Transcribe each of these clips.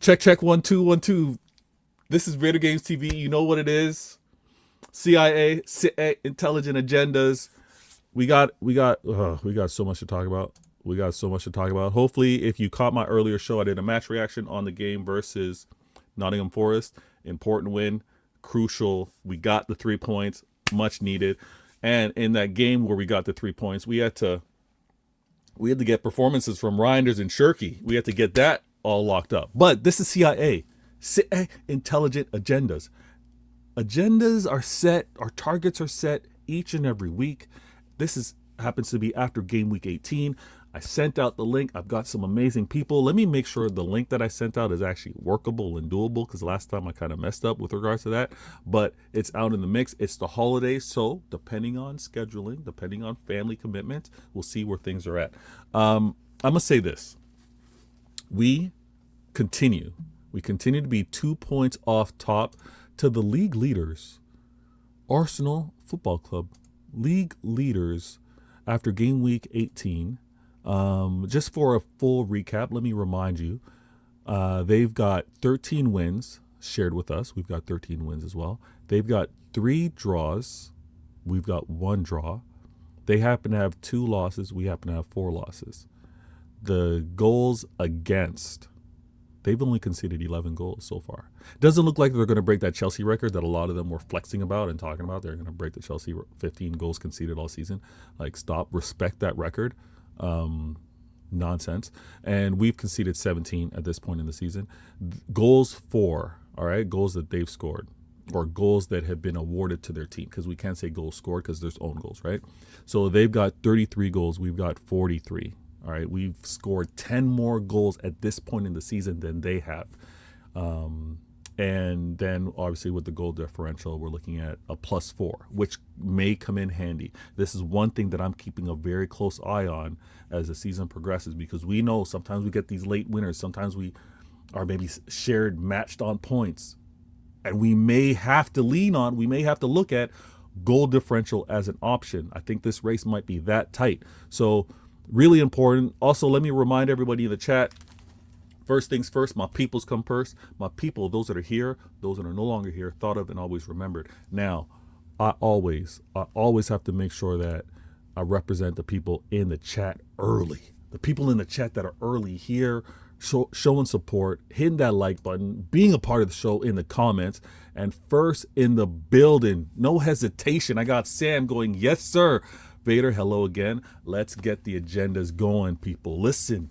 Check 1 2 1 2. This is Raider Games TV. You know what it is. CIA, intelligent agendas. We got so much to talk about. Hopefully, if you caught my earlier show, I did a match reaction on the game versus Nottingham Forest. Important win, crucial. We got the 3 points, much needed. And in that game where we got the 3 points, we had to get performances from Reinders and Shirky. We had to get that all locked up. But this is CIA, intelligent agendas. Agendas are set, our targets are set each and every week. This happens to be after game week 18. I sent out the link. I've got some amazing people. Let me make sure the link that I sent out is actually workable and doable, because last time I kind of messed up with regards to that, but it's out in the mix. It's the holidays, so depending on scheduling, depending on family commitments, we'll see where things are at. I'm going to say this. We continue to be 2 points off top to the league leaders, Arsenal Football Club. League leaders after game week 18. Just for a full recap, let me remind you, they've got 13 wins shared with us. We've got 13 wins as well. They've got 3 draws. We've got 1 draw. They happen to have 2 losses. We happen to have 4 losses. The goals against, they've only conceded 11 goals so far. Doesn't look like they're going to break that Chelsea record that a lot of them were flexing about and talking about. They're going to break the Chelsea 15 goals conceded all season. Like, stop, respect that record. Nonsense. And we've conceded 17 at this point in the season. Goals for, all right, goals that they've scored, or goals that have been awarded to their team, because we can't say goals scored because there's own goals, right? So they've got 33 goals. We've got 43. All right, we've scored 10 more goals at this point in the season than they have. And then obviously with the goal differential, we're looking at a +4, which may come in handy. This is one thing that I'm keeping a very close eye on as the season progresses, because we know sometimes we get these late winners. Sometimes we are maybe shared, matched on points. And we may have to look at goal differential as an option. I think this race might be that tight. So really important. Also, let me remind everybody in the chat, first things first, my peoples come first. My people, those that are here, those that are no longer here, thought of and always remembered. Now, I always have to make sure that I represent the people in the chat early. The people in the chat that are early here, showing support, hitting that like button, being a part of the show in the comments, and first in the building. No hesitation. I got Sam going, yes, sir. Vader, hello again. Let's get the agendas going, people. Listen,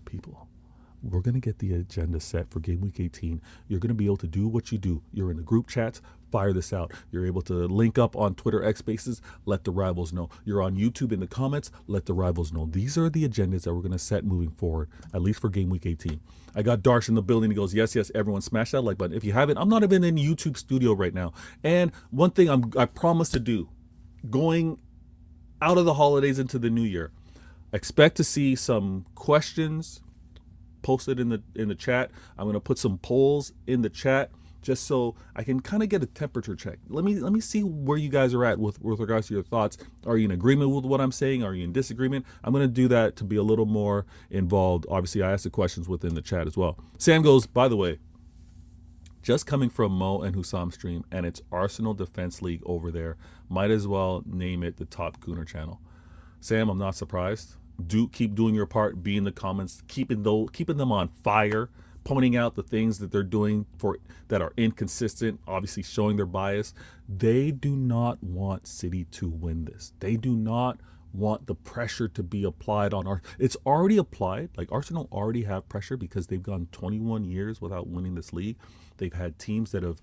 people. We're going to get the agenda set for game week 18. You're going to be able to do what you do. You're in the group chats, fire this out. You're able to link up on Twitter X Spaces, let the rivals know. You're on YouTube in the comments, let the rivals know. These are the agendas that we're going to set moving forward, at least for game week 18. I got Darsh in the building. He goes, yes, everyone smash that like button. If you haven't, I'm not even in YouTube studio right now. And one thing I promise to do, going out of the holidays into the new year, expect to see some questions posted in the chat. I'm going to put some polls in the chat just so I can kind of get a temperature check. Let me see where you guys are at with regards to your thoughts. Are you in agreement with what I'm saying? Are you in disagreement? I'm going to do that to be a little more involved. Obviously, I ask the questions within the chat as well. Sam goes, by the way, just coming from Mo and Hussam's stream, and it's Arsenal Defense League over there. Might as well name it the Top Gooner channel. Sam, I'm not surprised. Keep doing your part, be in the comments, keeping them on fire, pointing out the things that they're doing that are inconsistent, obviously showing their bias. They do not want City to win this. They do not want the pressure to be applied on it's already applied. Like, Arsenal already have pressure because they've gone 21 years without winning this league. They've had teams that have,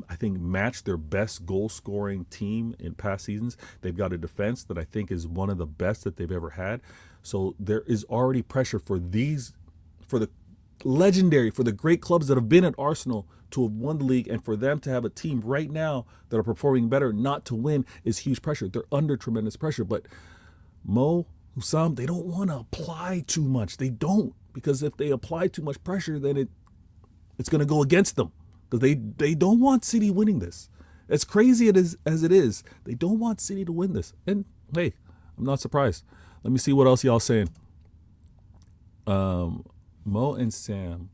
I think, matched their best goal scoring team in past seasons. They've got a defense that I think is one of the best that they've ever had. So there is already pressure for the great clubs that have been at Arsenal to have won the league, and for them to have a team right now that are performing better not to win is huge pressure. They're under tremendous pressure. But Mo, Hussam, they don't want to apply too much. They don't, because if they apply too much pressure, then it's going to go against them, because they don't want City winning this. As crazy as it is, they don't want City to win this. And hey, I'm not surprised. Let me see what else y'all saying. Mo and Sam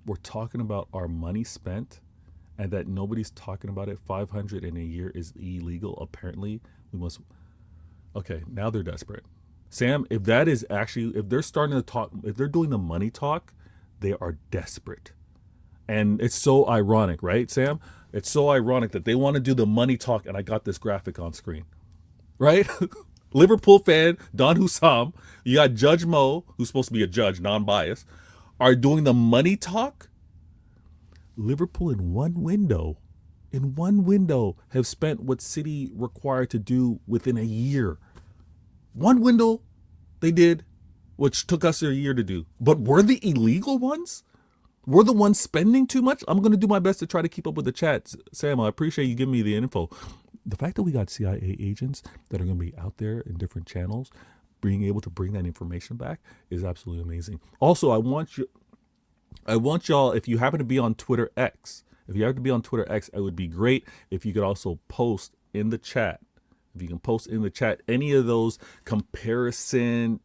we're talking about our money spent and that nobody's talking about it. 500 in a year is illegal. Apparently, we must. Okay, now they're desperate. Sam, if that is actually, if they're starting to talk, if they're doing the money talk, they are desperate. And it's so ironic, right, Sam? It's so ironic that they want to do the money talk, and I got this graphic on screen, right? Liverpool fan, Don Hussam, you got Judge Mo, who's supposed to be a judge, non-biased, are doing the money talk. Liverpool in one window, have spent what City required to do within a year. One window they did, which took us a year to do. But we're the illegal ones? We're the ones spending too much? I'm going to do my best to try to keep up with the chat. Sam, I appreciate you giving me the info. The fact that we got CIA agents that are going to be out there in different channels, being able to bring that information back is absolutely amazing. Also, I want y'all, if you happen to be on Twitter X, it would be great if you could also post in the chat. If you can post in the chat any of those comparison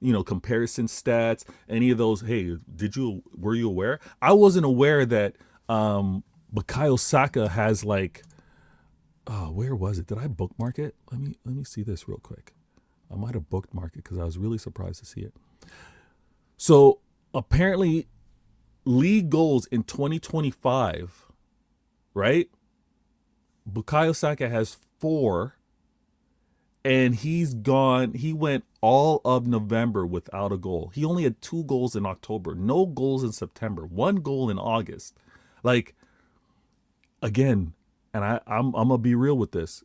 stats, any of those. Hey, were you aware? I wasn't aware that Bukayo Saka has like, where was it? Did I bookmark it? Let me see this real quick. I might have bookmarked it because I was really surprised to see it. So apparently, league goals in 2025, right? Bukayo Saka has 4. And he went all of November without a goal. He only had 2 goals in October, no goals in September, 1 goal in August. Like, again, and I'm going to be real with this.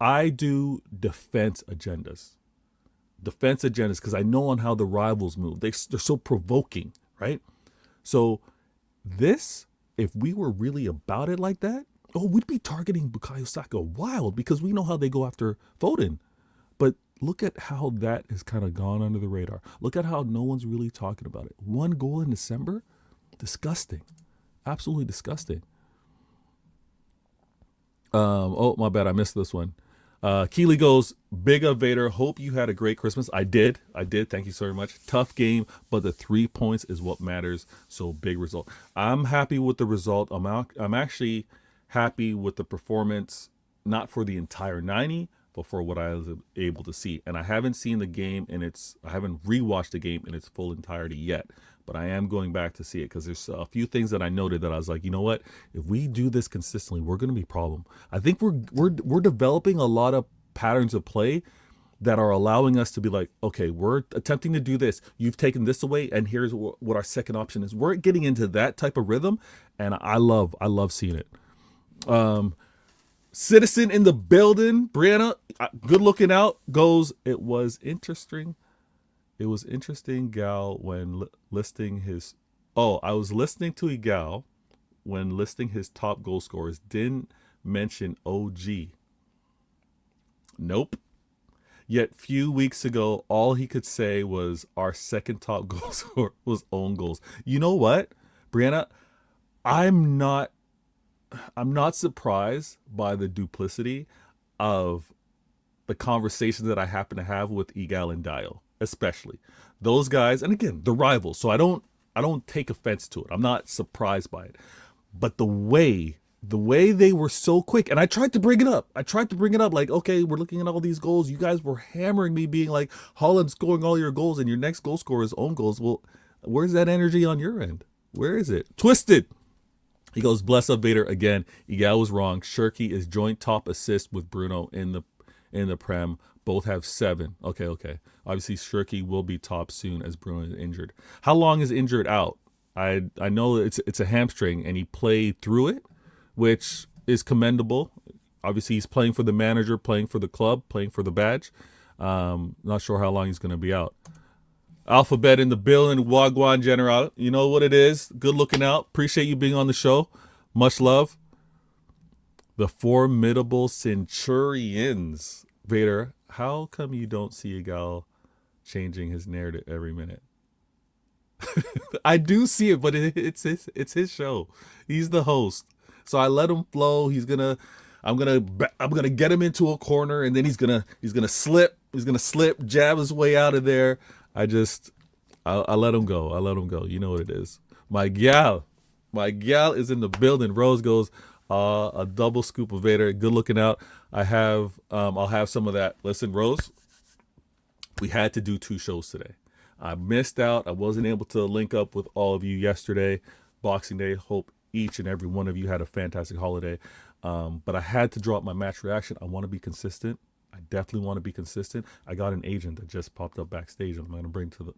I do defense agendas because I know on how the rivals move. They're so provoking, right? So this, if we were really about it like that, we'd be targeting Bukayo Saka wild because we know how they go after Foden. But look at how that has kind of gone under the radar. Look at how no one's really talking about it. 1 goal in December? Disgusting. Absolutely disgusting. My bad. I missed this one. Keely goes, Big up Vader. Hope you had a great Christmas. I did. Thank you so very much. Tough game, but the 3 points is what matters. So big result. I'm happy with the result. I'm actually happy with the performance, not for the entire 90, but for what I was able to see. And I haven't seen the game I haven't rewatched the game in its full entirety yet, but I am going back to see it because there's a few things that I noted that I was like, you know what? If we do this consistently, we're going to be a problem. I think we're developing a lot of patterns of play that are allowing us to be like, okay, we're attempting to do this. You've taken this away, and here's what our second option is. We're getting into that type of rhythm, and I love seeing it. Citizen in the building, Brianna, good looking out, goes, it was interesting Gal when listing his I was listening to Egal when listing his top goal scorers, didn't mention OG. Nope. Yet few weeks ago all he could say was our second top goal scorer was own goals. You know what, Brianna, I'm not surprised by the duplicity of the conversations that I happen to have with Egal and Dial, especially those guys. And again, the rivals. So I don't take offense to it. I'm not surprised by it. But the way they were so quick, and I tried to bring it up. Like, okay, we're looking at all these goals. You guys were hammering me being like, Holland's scoring all your goals and your next goal scorer is own goals. Well, where's that energy on your end? Where is it? Twisted. He goes, bless up Vader again. Egal was wrong. Shirky is joint top assist with Bruno in the Prem. Both have 7. Okay. Obviously, Shirky will be top soon as Bruno is injured. How long is injured out? I know it's a hamstring, and he played through it, which is commendable. Obviously, he's playing for the manager, playing for the club, playing for the badge. Not sure how long he's going to be out. Alphabet in the building, Wagwan General. You know what it is. Good looking out. Appreciate you being on the show. Much love. The formidable Centurions. Vader, how come you don't see Egal changing his narrative every minute? I do see it, but it's his show. He's the host, so I let him flow. I'm gonna get him into a corner, and then he's gonna slip, jab his way out of there. I let him go. You know what it is. My gal is in the building. Rose goes, a double scoop of Vader. Good looking out. I'll have some of that. Listen, Rose, we had to do 2 shows today. I missed out. I wasn't able to link up with all of you yesterday, Boxing Day. Hope each and every one of you had a fantastic holiday. But I had to drop my match reaction. I want to be consistent. I definitely want to be consistent. I got an agent that just popped up backstage. I'm going to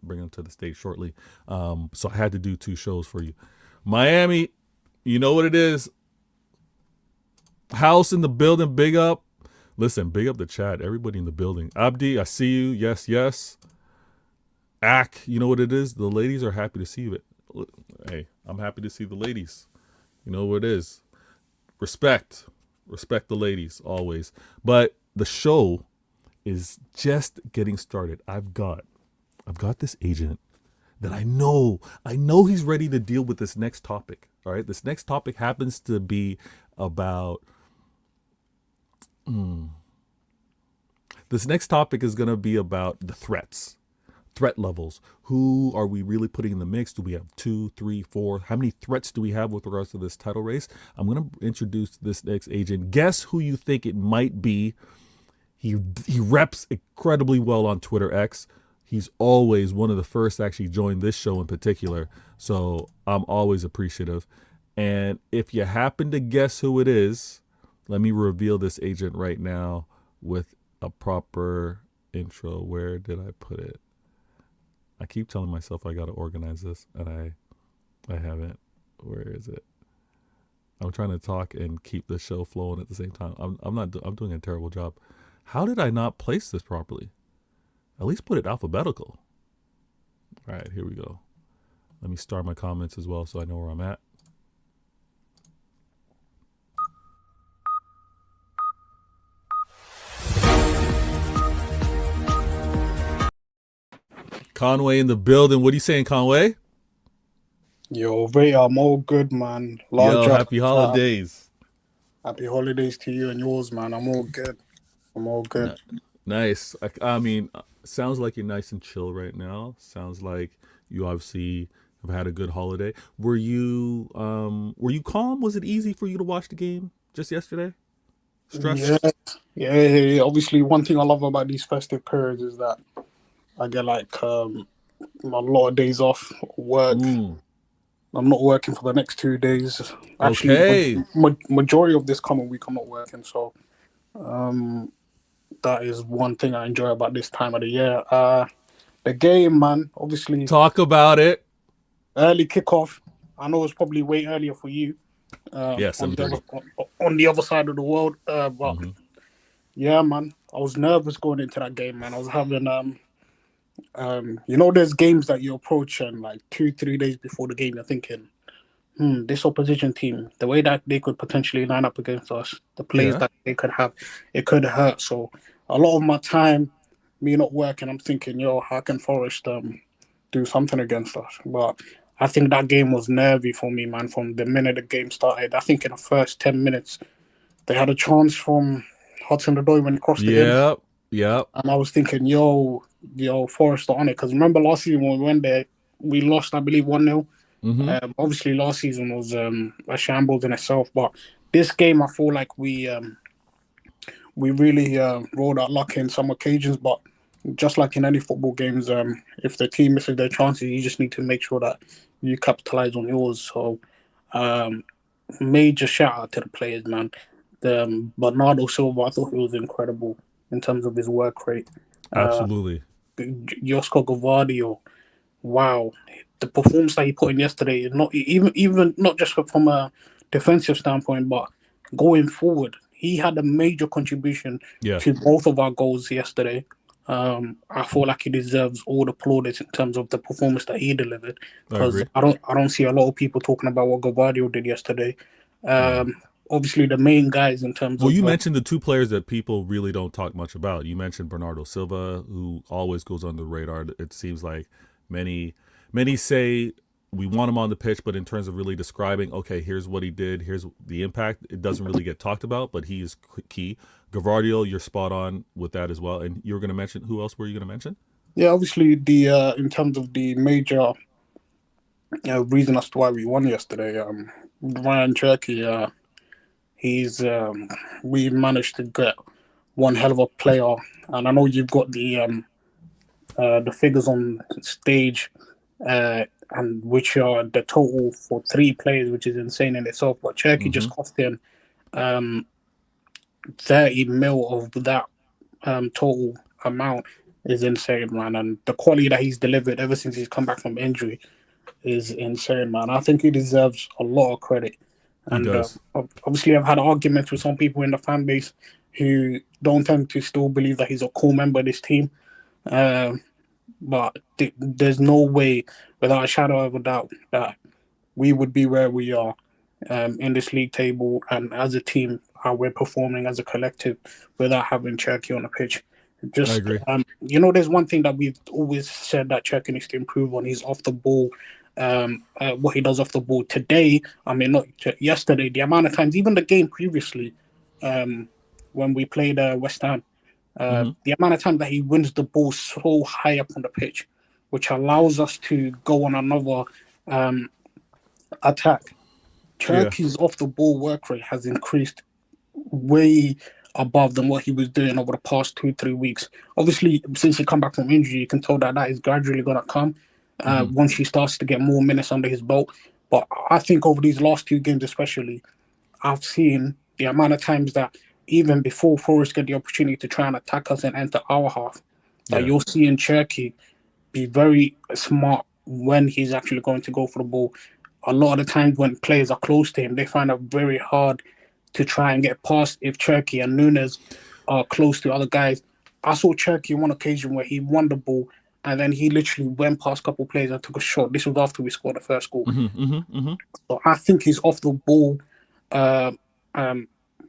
bring him to the stage shortly. So I had to do 2 shows for you. Miami, you know what it is. House in the building, big up. Listen, big up the chat. Everybody in the building. Abdi, I see you. Yes, yes. Ak, you know what it is? The ladies are happy to see you. Hey, I'm happy to see the ladies. You know what it is. Respect the ladies always. But the show is just getting started. I've got this agent that I know he's ready to deal with this next topic. All right, this next topic happens to be about. This next topic is going to be about the threat levels. Who are we really putting in the mix? Do we have 2, 3, 4? How many threats do we have with regards to this title race? I'm going to introduce this next agent. Guess who you think it might be. He reps incredibly well on Twitter X. He's always one of the first to actually join this show in particular. So I'm always appreciative. And if you happen to guess who it is, let me reveal this agent right now with a proper intro. Where did I put it? I keep telling myself I got to organize this, and I haven't. Where is it? I'm trying to talk and keep the show flowing at the same time. I'm doing a terrible job. How did I not place this properly? At least put it alphabetical. All right, here we go. Let me start my comments as well so I know where I'm at. Conway in the building. What are you saying, Conway? Yo, Ray, I'm all good, man. Happy holidays. Happy holidays to you and yours, man. I'm all good. Nice. I mean, sounds like you're nice and chill right now. Sounds like you obviously have had a good holiday. Were you calm? Was it easy for you to watch the game just yesterday? Stress? Yeah. Obviously, one thing I love about these festive periods is that I get like a lot of days off work. I'm not working for the next 2 days. Actually, majority of this coming week I'm not working. So that is one thing I enjoy about this time of the year. The game, man, obviously. Talk about it. Early kickoff. I know it's probably way earlier for you. Yes, on the other side of the world. But yeah, man, I was nervous going into that game, man. I was having there's games that you approach and like 2-3 days before the game, you're thinking, this opposition team, the way that they could potentially line up against us, the plays that they could have, it could hurt. So a lot of my time, me not working, I'm thinking, how can Forest do something against us? But I think that game was nervy for me, man, from the minute the game started. I think in the first 10 minutes, they had a chance from Hudson-Odoi when he crossed it in. Yeah. And I was thinking, Forest are on it. Because remember last season when we went there, we lost, I believe, 1-0. Obviously, last season was a shambles in itself. But this game, I feel like we really rolled our luck in some occasions. But just like in any football games, if the team misses their chances, you just need to make sure that you capitalize on yours. So major shout out to the players, man. Bernardo Silva, I thought he was incredible in terms of his work rate. Absolutely. Josko Gvardiol, wow, the performance that he put in yesterday is not even not just from a defensive standpoint, but going forward, he had a major contribution to both of our goals yesterday. I feel like he deserves all the plaudits in terms of the performance that he delivered, because I don't see a lot of people talking about what Gvardiol did yesterday. Obviously, the main guys in terms of... Well, you mentioned the 2 players that people really don't talk much about. You mentioned Bernardo Silva, who always goes under the radar. It seems like many say we want him on the pitch, but in terms of really describing, okay, here's what he did, here's the impact, it doesn't really get talked about, but he is key. Gvardiol, you're spot on with that as well. And you were going to mention, who else were you going to mention? Yeah, obviously, in terms of the major reason as to why we won yesterday. Ryan Cherky, he's we managed to get one hell of a player, and I know you've got the figures on stage, and which are the total for 3 players, which is insane in itself. But Cherky just cost him 30 mil of that total amount is insane, man. And the quality that he's delivered ever since he's come back from injury is insane, man. I think he deserves a lot of credit. He And does. obviously, I've had arguments with some people in the fan base who don't tend to still believe that he's a core member of this team. But there's no way, without a shadow of a doubt, that we would be where we are in this league table and as a team, how we're performing as a collective without having Cherky on the pitch. I Just, agree. there's one thing that we've always said that Cherky needs to improve on. He's off the ball. What he does off the ball today, I mean, not yesterday, the amount of times, even the game previously, when we played West Ham, the amount of time that he wins the ball so high up on the pitch, which allows us to go on another attack. Turkey's off the ball work rate has increased way above than what he was doing over the past 2-3 weeks. Obviously, since he come back from injury, you can tell that is gradually going to come once he starts to get more minutes under his belt. But I think over these last 2 games, especially, I've seen the amount of times that even before Forest get the opportunity to try and attack us and enter our half, that you're seeing Cherky be very smart when he's actually going to go for the ball. A lot of the times when players are close to him, they find it very hard to try and get past if Cherky and Nunes are close to other guys. I saw Cherky on one occasion where he won the ball and then he literally went past a couple of players and took a shot. This was after we scored the first goal. So I think his off the ball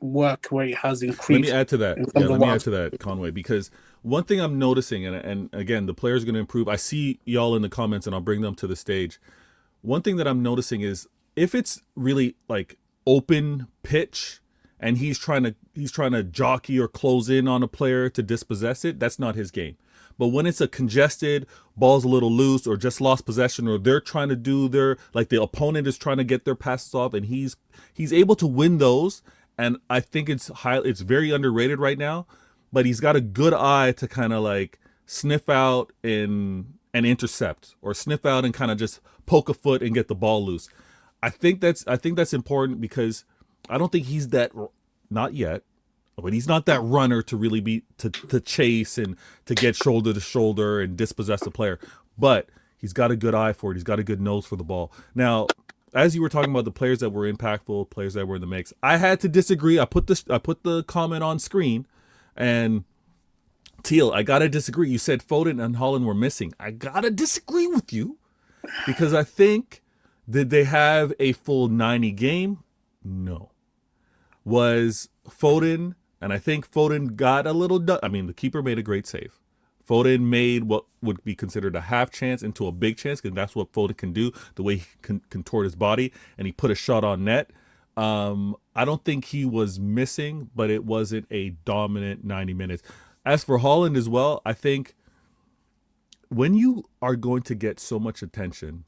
work rate has increased. Let me add to that. Let me add to that, Conway, because one thing I'm noticing, and again, the players are going to improve. I see y'all in the comments, and I'll bring them to the stage. One thing that I'm noticing is if it's really like open pitch and he's trying to jockey or close in on a player to dispossess it, that's not his game. But when it's a congested, ball's a little loose or just lost possession, or they're trying to do their, like the opponent is trying to get their passes off and he's able to win those. And I think it's very underrated right now, but he's got a good eye to kind of like sniff out and intercept, or sniff out and kind of just poke a foot and get the ball loose. I think that's important because I don't think he's that, not yet, but he's not that runner to really be to chase and to get shoulder to shoulder and dispossess the player. But he's got a good eye for it. He's got a good nose for the ball. Now, as you were talking about the players that were impactful, players that were in the mix, I had to disagree. I put the comment on screen, and Teal, I gotta disagree. You said Foden and Holland were missing. I gotta disagree with you because I think, did they have a full 90 game? No. Was Foden, and I think Foden got a little, I mean, the keeper made a great save. Foden made what would be considered a half chance into a big chance, because that's what Foden can do, the way he can contort his body, and he put a shot on net. I don't think he was missing, but it wasn't a dominant 90 minutes. As for Holland as well, I think when you are going to get so much attention,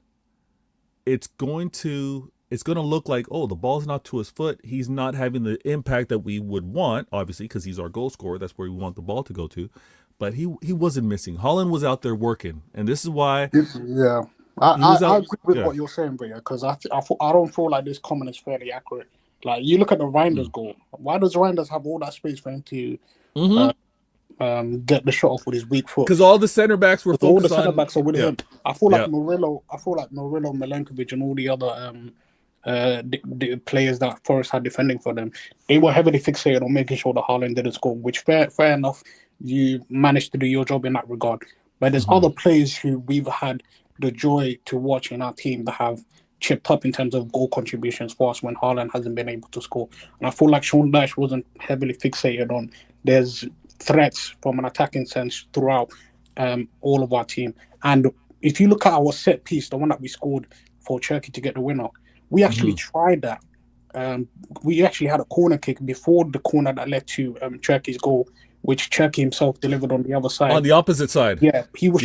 it's going to look like, oh, the ball's not to his foot. He's not having the impact that we would want, obviously, because he's our goal scorer. That's where we want the ball to go to. But he wasn't missing. Holland was out there working, and this is why. Yeah, I agree with what you're saying, Bria, because I don't feel like this comment is fairly accurate. Like, you look at the Reinders goal. Why does Reinders have all that space for him to get the shot off with his weak foot? Because all the center backs were focused on. All the center backs are with him. I feel like Murillo, Milenkovic, and all the other the players that Forest had defending for them, they were heavily fixated on making sure that Haaland didn't score. Which fair enough, you managed to do your job in that regard. But there's other players who we've had the joy to watch in our team that have chipped up in terms of goal contributions for us when Haaland hasn't been able to score. And I feel like Sean Dyche wasn't heavily fixated on. There's threats from an attacking sense throughout all of our team. And if you look at our set piece, the one that we scored for Cherky to get the winner, we actually tried that. We actually had a corner kick before the corner that led to Cherky's goal, which Cherky himself delivered on the other side. On the opposite side. Yeah, he was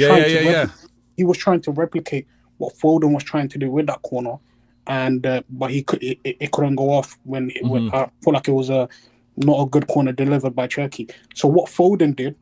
he was trying to replicate what Foden was trying to do with that corner, and but it couldn't go off when Hmm. I feel like it was a not a good corner delivered by Turkey. So what Foden did,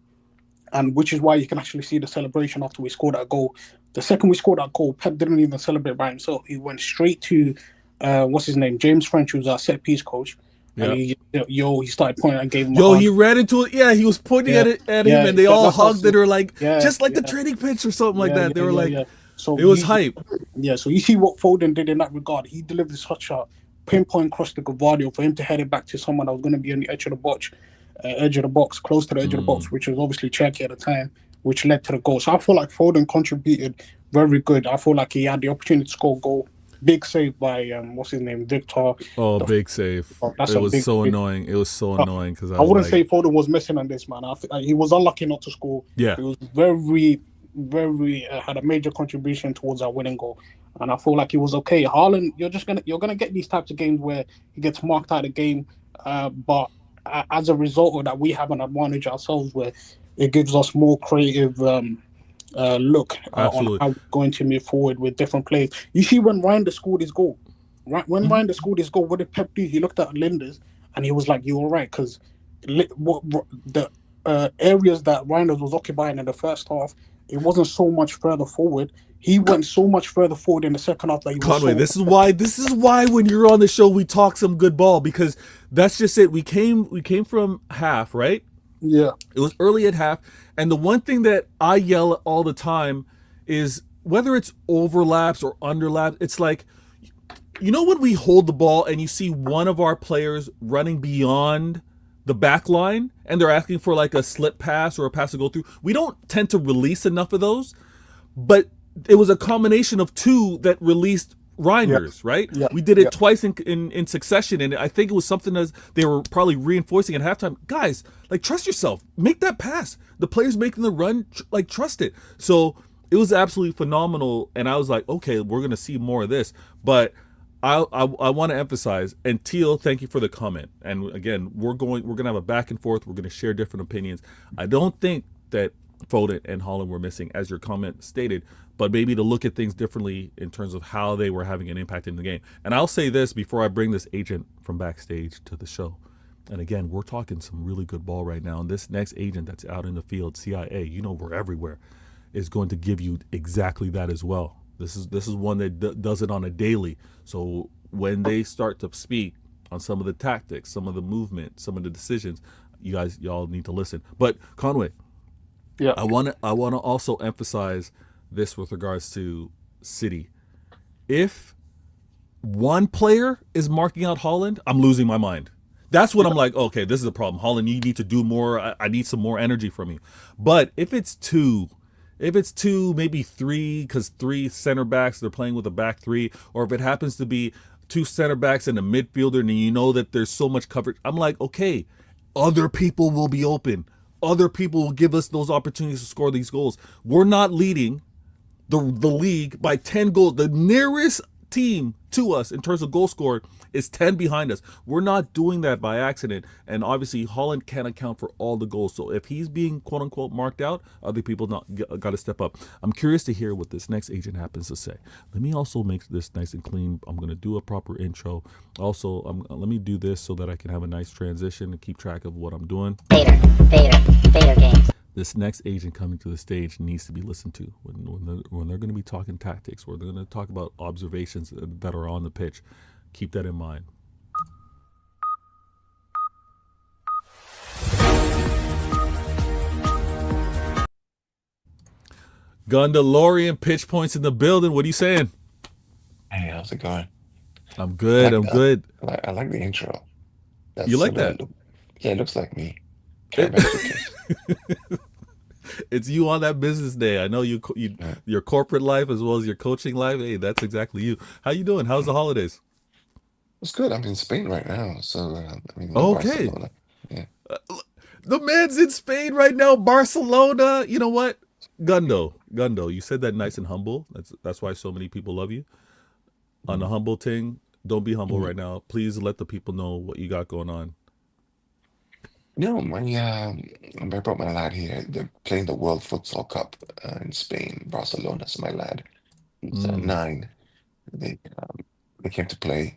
and which is why you can actually see the celebration after we scored that goal. The second we scored that goal, Pep didn't even celebrate by himself. He went straight to what's his name, James French, who's our set piece coach, and Yeah. he started pointing and gave him a Yo, he hug. ran into it. Yeah, he was pointing Yeah, at it at him, yeah, and they all that's how. hugged it, or like Yeah, just like the yeah, training pitch or something like yeah, that. yeah, They were yeah, like, yeah. So it was hype. yeah, so you see what Foden did in that regard. He delivered such a pinpoint cross to Gavardio for him to head it back to someone that was going to be on the edge of the box, close to the edge of the box, Mm. which was obviously Cherky at the time, which led to the goal. So I feel like Foden contributed very good. I feel like he had the opportunity to score a goal. Big save by what's his name, Victor. Oh, The, big save. that's It a was big, so big. annoying. It was so annoying because I I was wouldn't like, say Foden was missing on this, man. He was unlucky not to score. yeah. He was very, very had a major contribution towards our winning goal, and I feel like he was okay. Haaland, you're gonna get these types of games where he gets marked out of the game, but as a result of that, we have an advantage ourselves where it gives us more creative look on Absolutely. how we're going to move forward with different players. You see, when Reinders scored his goal, right? When Mhm. Reinders scored his goal, what did Pep do? He looked at Linders and he was like, "You all right?" Because what the areas that Reinders was occupying in the first half, it wasn't so much further forward. He went so much further forward in the second half that he was Conway, so this is why when you're on the show we talk some good ball, because that's just it. We came from half, right? yeah, It was early at half, and the one thing that I yell at all the time is whether it's overlaps or underlaps, it's like, when we hold the ball and you see one of our players running beyond the back line and they're asking for like a slip pass or a pass to go through, we don't tend to release enough of those. But it was a combination of two that released yeah, Reinders, right? yeah, We did yeah, it twice in succession, and I think it was something that they were probably reinforcing at halftime. Guys, like, trust yourself, make that pass. The players making the run, like, trust it. So it was absolutely phenomenal, and I was like, okay, we're gonna see more of this. But I want to emphasize, and Teal, thank you for the comment. And again, we're gonna have a back and forth. We're gonna share different opinions. I don't think that Foden and Holland were missing, as your comment stated, but maybe to look at things differently in terms of how they were having an impact in the game. And I'll say this before I bring this agent from backstage to the show. And again, we're talking some really good ball right now. And this next agent that's out in the field, CIA, we're everywhere, is going to give you exactly that as well. This is one that does it on a daily. So when they start to speak on some of the tactics, some of the movement, some of the decisions, y'all need to listen. But Conway, yeah, I want to also emphasize this with regards to City. If one player is marking out Holland, I'm losing my mind. That's when I'm like, okay, this is a problem. Holland, you need to do more. I need some more energy from you. But if it's two, maybe three, because three center backs, they're playing with a back three, or if it happens to be two center backs and a midfielder, and you know that there's so much coverage, I'm like, okay, other people will be open. Other people will give us those opportunities to score these goals. We're not leading the league by 10 goals. The nearest team to us in terms of goal scored is 10 behind us. We're not doing that by accident. And obviously, Holland can't account for all the goals. So if he's being quote unquote marked out, other people got to step up. I'm curious to hear what this next agent happens to say. Let me also make this nice and clean. I'm going to do a proper intro. Also, let me do this so that I can have a nice transition and keep track of what I'm doing. Vader games. This next agent coming to the stage needs to be listened to when they're going to be talking tactics, where they're going to talk about observations that are on the pitch. Keep that in mind. Gundalorian pitch points in the building. What are you saying? Hey, how's it going? I'm I good. like I'm that. good. I like the intro. That's You like sort of that? look, yeah, it looks like me It, carrying my suitcase. it's you on that business day. I know Yeah. your corporate life as well as your coaching life. Hey, that's exactly you. How you doing? How's the holidays? It's good. I'm in Spain right now, so no Okay. Barcelona. Yeah. The man's in Spain right now, Barcelona. You know what? Gundo, you said that nice and humble. That's why so many people love you. On the Mm. humble thing, don't be humble Mm. right now. Please let the people know what you got going on. No, I brought my lad here. They're playing the World Futsal Cup in Spain. Barcelona's my lad. It's, 9. They they came to play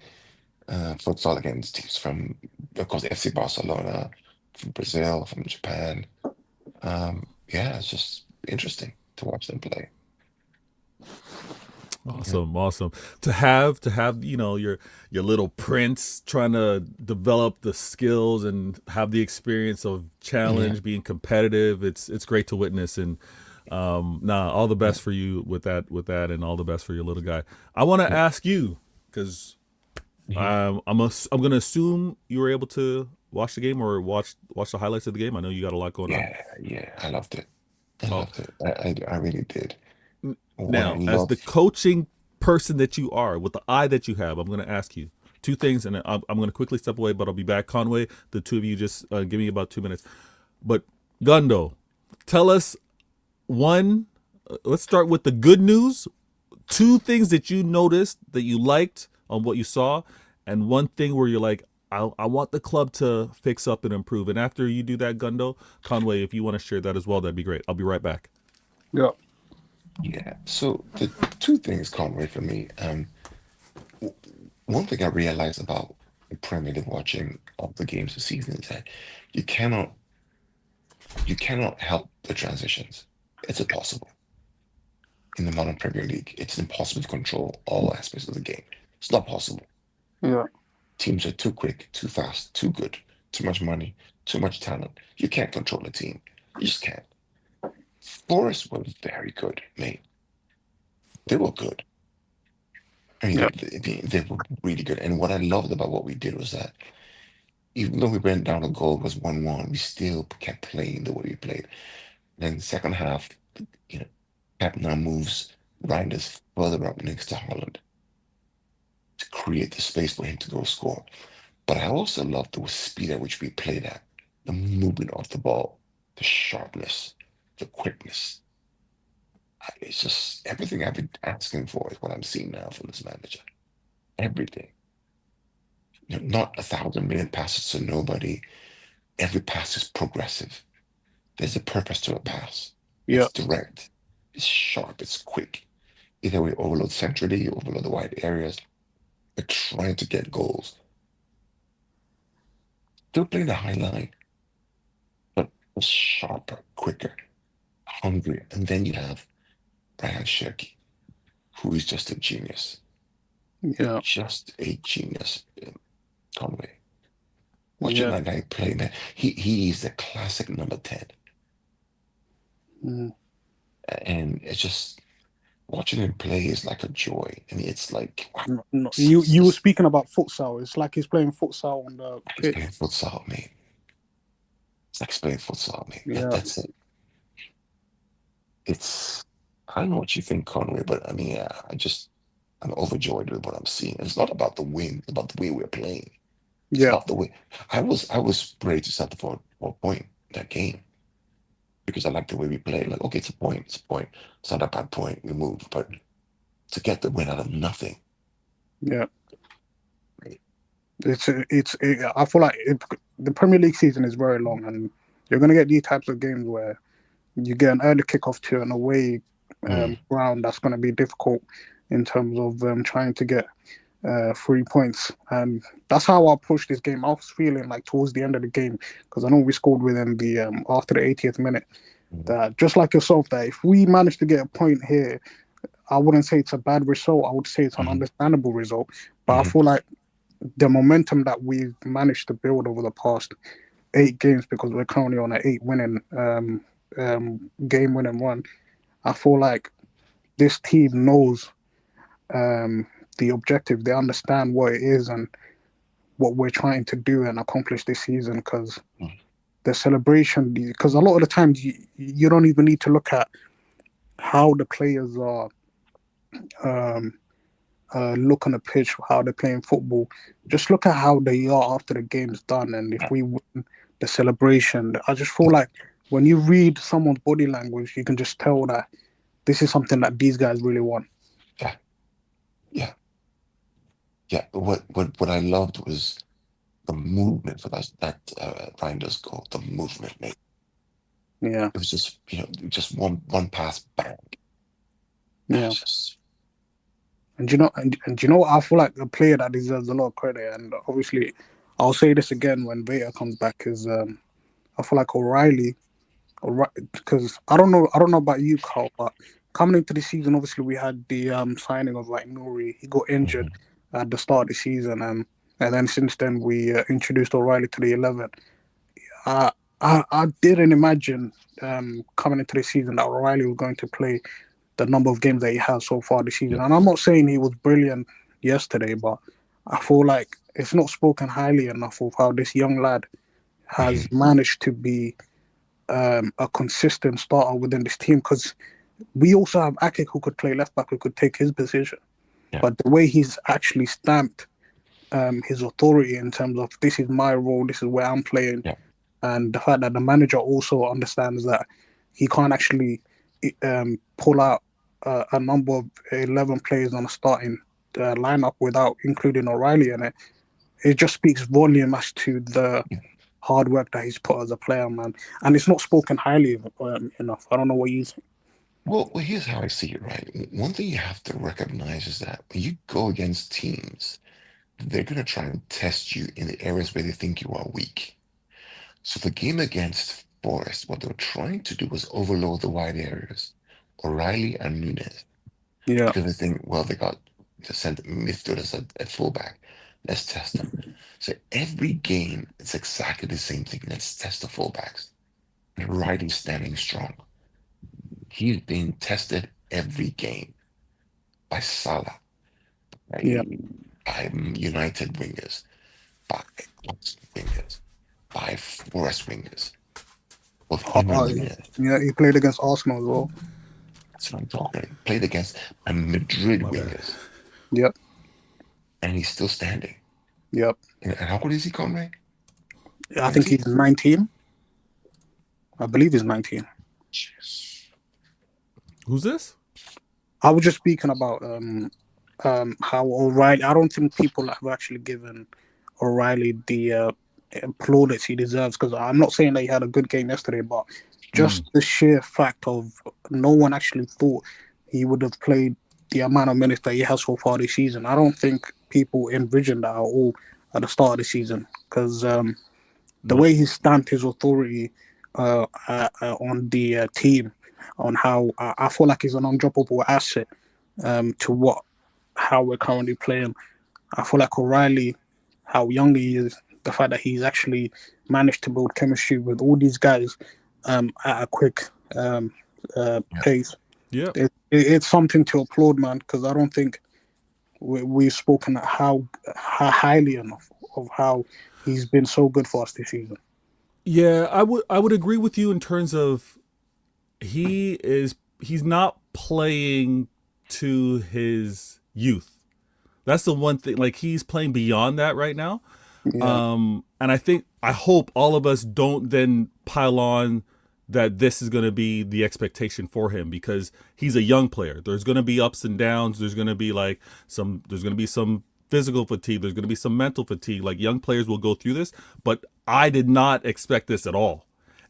futsal against teams from, of course, FC Barcelona, from Brazil, from Japan. Yeah, it's just interesting to watch them play. Awesome. To have your little prince trying to develop the skills and have the experience of challenge, being competitive. It's great to witness, and all the best for you with that, and all the best for your little guy. I want to ask you, because I'm gonna assume you were able to watch the game or watch the highlights of the game. I know you got a lot going on. Yeah, I loved it. I Oh, loved it. I really did. What I now, as the love, coaching person that you are, with the eye that you have, I'm going to ask you two things, and I'm going to quickly step away, but I'll be back. Conway, the two of you just give me about 2 minutes. But Gundo, tell us one. Let's start with the good news. Two things that you noticed that you liked on what you saw, and one thing where you're like, I want the club to fix up and improve. And after you do that, Gundo, Conway, if you want to share that as well, that'd be great. I'll be right back. Yeah. yeah. So the two things, Conway, for me. W- One thing I realized about the Premier League watching of the games this season is that you cannot you cannot help the transitions. It's impossible. In the modern Premier League, it's impossible to control all aspects of the game. It's not possible. Yeah. Teams are too quick, too fast, too good, too much money, too much talent. You can't control a team. You just can't. Forest was very good, mate. They were good. I mean, Yeah. they were really good. And what I loved about what we did was that even though we went down, the goal was 1-1, we still kept playing the way we played. Then the second half, you know, Pep now moves Reinders further up next to Holland to create the space for him to go score. But I also love the speed at which we played at, the movement of the ball, the sharpness, the quickness. It's just everything I've been asking for is what I'm seeing now from this manager. Everything. Not 1,000 million passes to nobody. Every pass is progressive. There's a purpose to a pass. Yeah. It's direct. It's sharp. It's quick. Either we overload centrally, overload the wide areas. We're trying to get goals. Still playing the high line, but sharper, quicker, hungrier. And then you have Brian Shirky, who is just a genius. Yeah. Just a genius, Conway. Watching Yeah. that guy play, man, he is the classic number 10. Mm. And it's just watching him play is like a joy. I mean, it's like, wow, No. You were speaking about futsal. It's like he's playing futsal on the he's pitch. playing futsal, man. It's like playing futsal, man. Yeah. That's it. It's, I don't know what you think, Conway, but I mean, I'm overjoyed with what I'm seeing. It's not about the win, it's about the way we're playing. It's Yeah. not the way. I was ready to settle for a point in that game because I like the way we play. Like, okay, it's a point, it's a point. It's not a bad point. We move, but to get the win out of nothing, Yeah. I feel like the Premier League season is very long, and you're going to get these types of games where you get an early kickoff to an away ground that's going to be difficult in terms of trying to get 3 points. And that's how I approached this game. I was feeling like towards the end of the game, because I know we scored within the after the 80th minute, that just like yourself, that if we manage to get a point here, I wouldn't say it's a bad result. I would say it's an understandable result. But I feel like the momentum that we've managed to build over the past 8 games, because we're currently on an 8 winning game winning run, I feel like this team knows the objective. They understand what it is and what we're trying to do and accomplish this season. Because the celebration, because a lot of the times you don't even need to look at how the players are look on the pitch, how they're playing football. Just look at how they are after the game's done, and if we win, the celebration. I just feel like when you read someone's body language, you can just tell that this is something that these guys really want. Yeah, yeah, yeah. What I loved was the movement for that Reinders goal. The movement, mate. Yeah, It was just just one pass, bang. yeah, It's just And you know what? I feel like a player that deserves a lot of credit, and obviously, I'll say this again when Veta comes back, is I feel like O'Reilly, because I don't know about you, Carl, but coming into the season, obviously we had the signing of like Nuri. He got injured Mhm. at the start of the season, and then since then we introduced O'Reilly to the 11. I I didn't imagine coming into the season that O'Reilly was going to play the number of games that he has so far this season. Yeah. And I'm not saying he was brilliant yesterday, but I feel like it's not spoken highly enough of how this young lad has Mhm. managed to be a consistent starter within this team. Because we also have Akik who could play left back, who could take his position. Yeah. But the way he's actually stamped his authority in terms of this is my role, this is where I'm playing, Yeah. and the fact that the manager also understands that he can't actually pull out a number of 11 players on a starting lineup without including O'Reilly in it. It just speaks volume as to the Yeah. hard work that he's put as a player, man. And it's not spoken highly enough. I don't know what you think. Well, here's how I see it, right? One thing you have to recognize is that when you go against teams, they're going to try and test you in the areas where they think you are weak. So the game against Forest, what they were trying to do was overload the wide areas, O'Reilly and Nunez, Yeah, because they think, well, they got the center midfielders at fullback. Let's test them. So every game, it's exactly the same thing. Let's test the fullbacks. And O'Reilly's standing strong. He's being tested every game by Salah, yeah, by United wingers, by Arsenal wingers, by Forest wingers, with him and Nunez. yeah. He played against Arsenal as well. That's what I'm talking. Played against a Madrid My bad. wingers, Yep, and he's still standing. yep. And how old is he, Conway? I think 20? he's 19. I believe he's 19. Jeez. Who's this? I was just speaking about how O'Reilly. I don't think people have actually given O'Reilly the plaudits he deserves, because I'm not saying that he had a good game yesterday, but Mm. just the sheer fact of no one actually thought he would have played the amount of minutes that he has so far this season. I don't think people envisioned that at all at the start of the season, because the Nope. way he stamped his authority on the team, on how I feel like he's an undroppable asset to what how we're currently playing. I feel like O'Reilly, how young he is, the fact that he's actually managed to build chemistry with all these guys at a quick Yeah. pace. Yep. It's something to applaud, man, because I don't think we've spoken how highly enough of how he's been so good for us this season. Yeah, I would agree with you in terms of he's not playing to his youth. That's the one thing. Like he's playing beyond that right now. Yeah, And I hope all of us don't then pile on that this is going to be the expectation for him because he's a young player. There's going to be ups and downs. There's going to be there's going to be some physical fatigue. There's going to be some mental fatigue. Like young players will go through this, but I did not expect this at all.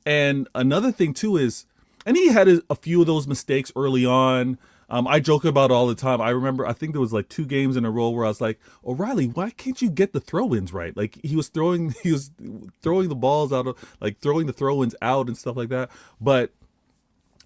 And another thing too is, and he had a few of those mistakes early on. I joke about it all the time. I remember, I think there was like 2 games in a row where I was like, O'Reilly, why can't you get the throw-ins right? Like he was throwing the balls out of, like throwing the throw-ins out and stuff like that. But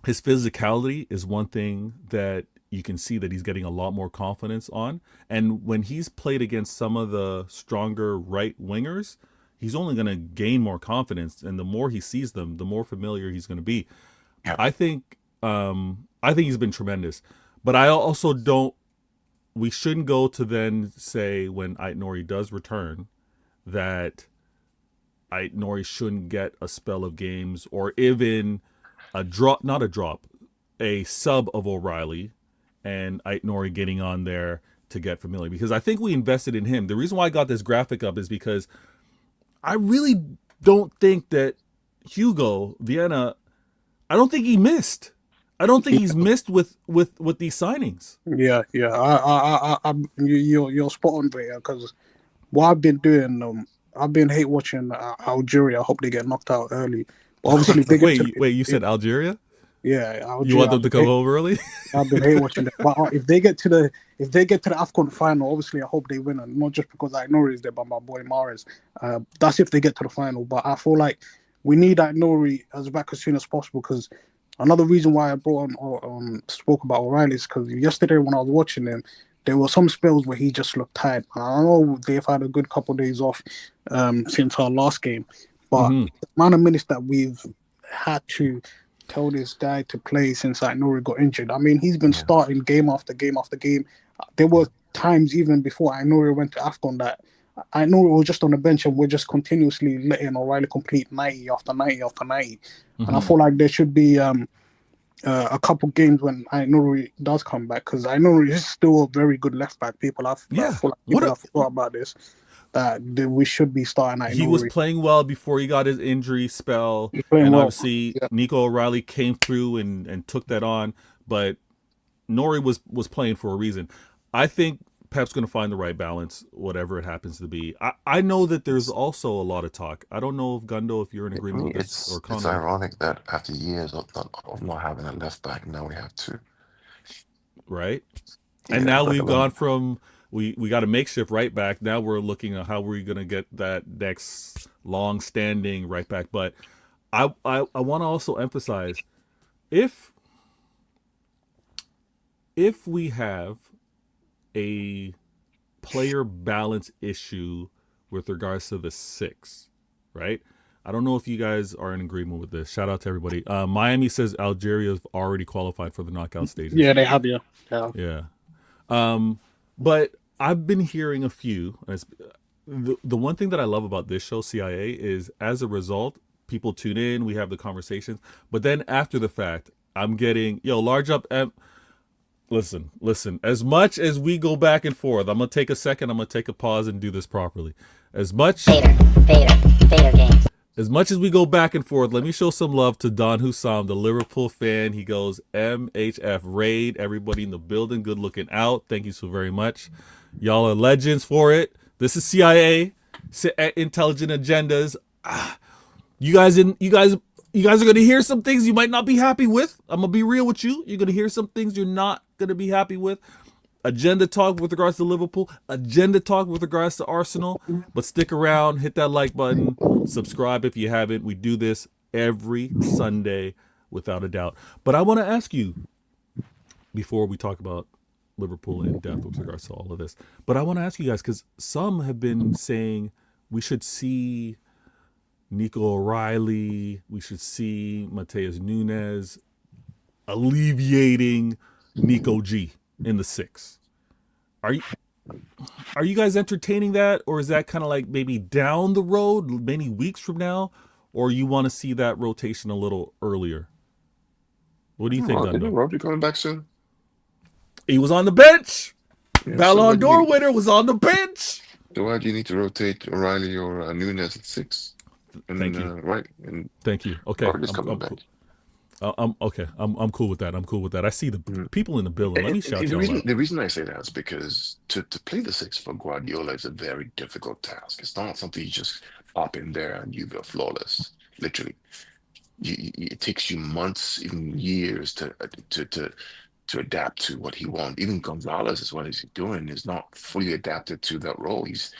his physicality is one thing that you can see that he's getting a lot more confidence on. And when he's played against some of the stronger right wingers, he's only going to gain more confidence. And the more he sees them, the more familiar he's going to be. Yeah. I think he's been tremendous, but I also don't. We shouldn't go to then say when Ait-Nouri does return that Ait-Nouri shouldn't get a spell of games or even not a drop, a sub of O'Reilly and Ait-Nouri getting on there to get familiar because I think we invested in him. The reason why I got this graphic up is because I really don't think that Hugo Vienna. I don't think he missed. I don't think he's missed with these signings. yeah. You're spot on there, because what I've been doing, I've been hate watching Algeria. I hope they get knocked out early. But obviously, big into Wait, you said Algeria? Yeah, You want them to come home early? I've been hate watching them. But if they get to the AFCON final, obviously I hope they win, and not just because I know he's there, but my boy Mahrez. That's if they get to the final. But I feel like we need that Nori as back as soon as possible, because another reason why I brought on or spoke about O'Reilly is because yesterday when I was watching him, there were some spells where he just looked tired. And I know they've had a good couple of days off since our last game, but Mm-hmm. the amount of minutes that we've had to tell this guy to play since Nuri got injured. I mean, he's been starting game after game after game. There were times even before Nuri went to AFCON that Nuri was just on the bench and we're just continuously letting O'Reilly complete 90 after 90 after 90. Mm-hmm. And I feel like there should be a couple games when Nuri does come back, because Nuri is still a very good left back. I feel like people have forgot about this. That we should be starting. He was playing well before he got his injury spell, and obviously Nico O'Reilly came through and took that on. But Nori was playing for a reason. I think Pep's going to find the right balance, whatever it happens to be. I know that there's also a lot of talk. I don't know if Gundo, if you're in agreement with this, or Connor. It's ironic that after years of not having a left back, now we have two. Right? Yeah, and now we've gone from we got a makeshift right back. Now we're looking at how we're going to get that next long-standing right back. But I want to also emphasize, if we have a player balance issue with regards to the 6, right? I don't know if you guys are in agreement with this. Shout out to everybody. Miami says Algeria's already qualified for the knockout stages. Yeah, they have, yeah. But I've been hearing a few. The one thing that I love about this show, CIA, is as a result, people tune in, we have the conversations. But then after the fact, I'm getting, large up. Listen. As much as we go back and forth, I'm going to take a second. I'm going to take a pause and do this properly. As much games. As much as we go back and forth, let me show some love to Don Hussam, the Liverpool fan. He goes, MHF Raid. Everybody in the building, good looking out. Thank you so very much. Y'all are legends for it. This is CIA, Intelligent Agendas. You guys are going to hear some things you might not be happy with. I'm going to be real with you. You're going to hear some things you're not going to be happy with. Agenda talk with regards to Liverpool. Agenda talk with regards to Arsenal. But stick around. Hit that like button. Subscribe if you haven't. We do this every Sunday without a doubt. But I want to ask you, before we talk about Liverpool in depth with regards to all of this, but I want to ask you guys, because some have been saying we should see Nico O'Reilly, we should see Mateus Nunes alleviating Nico G in the 6. Are you guys entertaining that, or is that kind of like maybe down the road, many weeks from now, or you want to see that rotation a little earlier? What do you think, Gundo? Rodri coming back soon? He was on the bench. Yeah, Ballon d'Or winner was on the bench. So why do you need to rotate O'Reilly or Nunes at 6? And Thank you. Right. And thank you. Okay. I'm cool. I'm cool with that. I'm cool with that. I see the people in the building. Let me shout you out. The reason I say that is because to play the 6 for Guardiola is a very difficult task. It's not something you just pop in there and you go flawless. Literally, it takes you months, even years to adapt to what he wants. Even Gonzalez, is what he's doing, is not fully adapted to that role. He's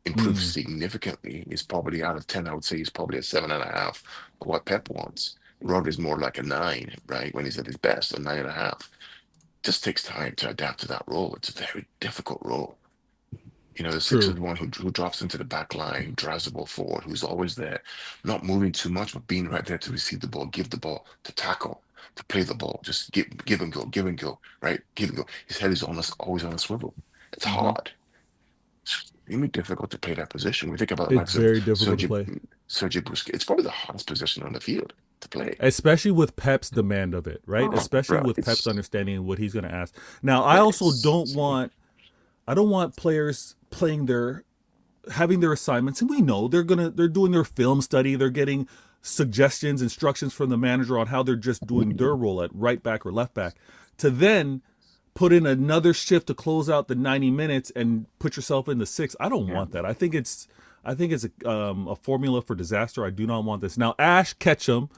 improved significantly. He's probably out of 10. I would say he's probably a 7.5 of what Pep wants. Rodri's more like a 9, right? When he's at his best, a 9.5. Just takes time to adapt to that role. It's a very difficult role. The 6 is the one who drops into the back line, who drives the ball forward, who's always there, not moving too much, but being right there to receive the ball, give the ball, to tackle, to play the ball, just give and go, right? Give and go. His head is always on a swivel. It's hard. It's extremely difficult to play that position. We think about it's very difficult to play. Sergio Busquets. It's probably the hardest position on the field to play, especially with Pep's demand of it, right? Especially with Pep's understanding of what he's going to ask. Now, I also don't want players having their assignments, and we know they're doing their film study, they're getting suggestions, instructions from the manager on how they're just doing their role at right back or left back, to then put in another shift to close out the 90 minutes and put yourself in the 6. I don't want that. I think it's a formula for disaster. I do not want this. Now, Ash Ketchum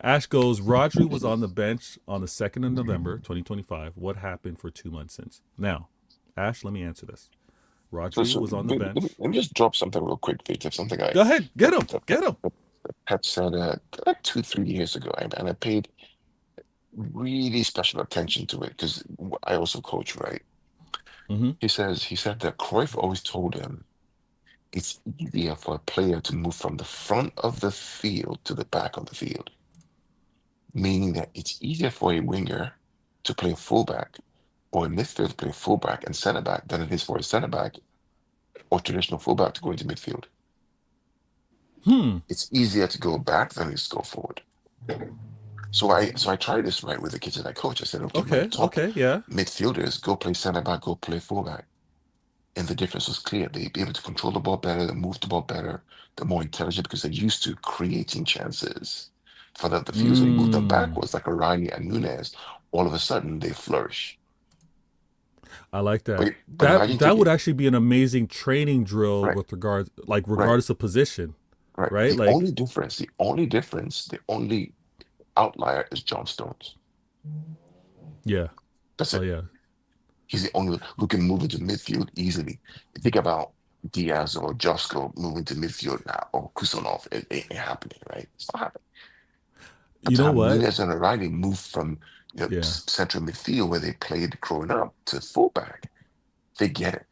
Ash goes, Rodri was on the bench on the 2nd of November, 2025. What happened for 2 months since? Now, Ash, let me answer this. Rodri was on the bench. Let me just drop something real quick, Victor. Something Go ahead. Get him. Get him. Pep said like 2, 3 years ago, and I paid really special attention to it because I also coach, right? Mm-hmm. He said that Cruyff always told him it's easier for a player to move from the front of the field to the back of the field, meaning that it's easier for a winger to play fullback or a midfield to play fullback and centre back than it is for a centre back or traditional fullback to go into midfield. It's easier to go back than it is to go forward. So I tried this right with the kids that I coach. I said, okay, my top midfielders go play centre back, go play fullback. And the difference was clear. They'd be able to control the ball better, they move the ball better, they're more intelligent because they're used to creating chances. For the fields when you move them backwards, like O'Reilly and Nunez, all of a sudden they flourish. I like that. That would actually be an amazing training drill with regards, like regardless of position. Right. The only difference, the only outlier is John Stones. Yeah. That's it. Yeah. He's the only one who can move into midfield easily. Think about Diaz or Josko moving to midfield now, or Kusanov. It ain't happening, right? It's not happening. You know what? Nunez and O'Reilly moved from central midfield where they played growing up to fullback. They get it.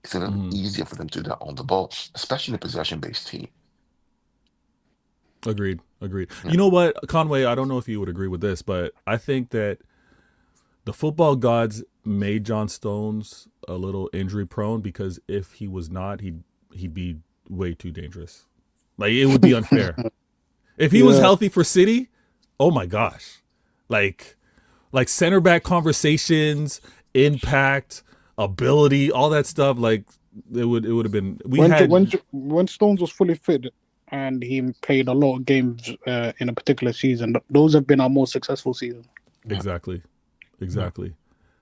It's a little easier for them to do that on the ball, especially in a possession-based team. Agreed. Yeah. You know what, Conway, I don't know if you would agree with this, but I think that the football gods made John Stones a little injury prone because if he was not, he'd be way too dangerous. Like, it would be unfair. If he was healthy for City, oh my gosh. Like center back conversations, impact, ability, all that stuff, like it would have been when Stones was fully fit and he played a lot of games in a particular season, those have been our most successful seasons. Exactly.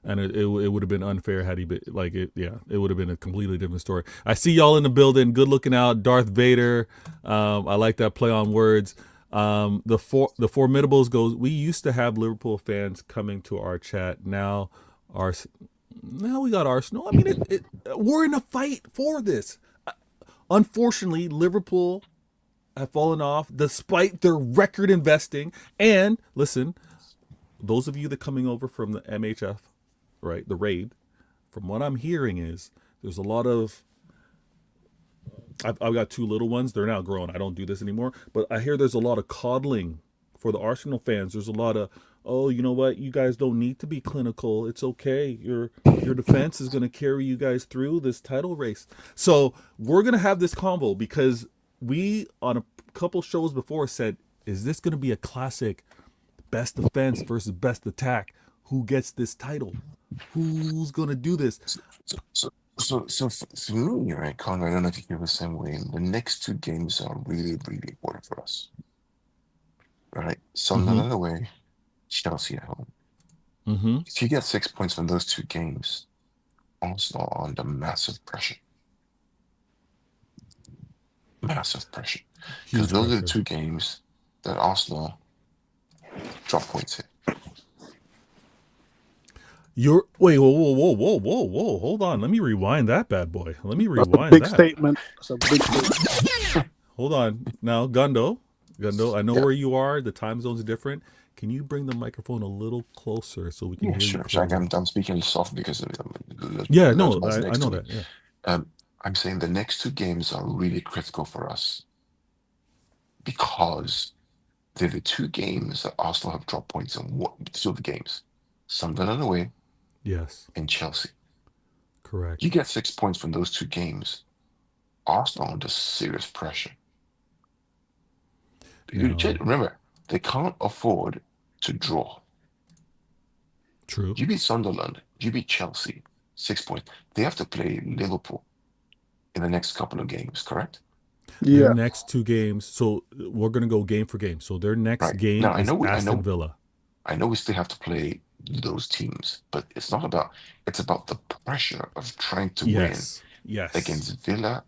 And it would have been unfair had he been like it. Yeah, it would have been a completely different story. I see y'all in the building. Good looking out, Darth Vader. I like that play on words. The Formidables goes. We used to have Liverpool fans coming to our chat. Now we got Arsenal. I mean, we're in a fight for this. Unfortunately, Liverpool have fallen off despite their record investing. And listen, those of you that coming over from the MHF, right, the raid, from what I'm hearing is there's a lot of, I've got 2 little ones. They're now grown. I don't do this anymore. But I hear there's a lot of coddling for the Arsenal fans. There's a lot of, oh, you know what? You guys don't need to be clinical. It's okay. Your defense is going to carry you guys through this title race. So we're going to have this convo because we, on a couple shows before, said, is this going to be a classic best defense versus best attack? Who gets this title? Who's going to do this? So for me, right, Conrad, I don't know if you feel the same way. The next 2 games are really, really important for us. Right? Sunderland away, Chelsea at home. If you get 6 points from those 2 games, Arsenal are under massive pressure. Massive pressure. Because those are the 2 games that Arsenal drop points in. Whoa! Hold on. Let me rewind that bad boy. That's a big statement. Hold on. Now, Gundo, I know where you are. The time zone's different. Can you bring the microphone a little closer so we can hear you? Sure. I'm speaking soft because of I know that. Yeah. I'm saying the next 2 games are really critical for us because they're the 2 games that Arsenal have dropped points in. 2 of the games, Sunderland away, and Chelsea. Correct. You get 6 points from those 2 games, Arsenal under serious pressure. Remember, they can't afford to draw. True. You beat Sunderland, you beat Chelsea, 6 points. They have to play Liverpool in the next couple of games, correct? Yeah. Their next 2 games. So we're going to go game for game. So their next game is Aston Villa. I know we still have to play those teams, but it's not about. It's about the pressure of trying to win against Villa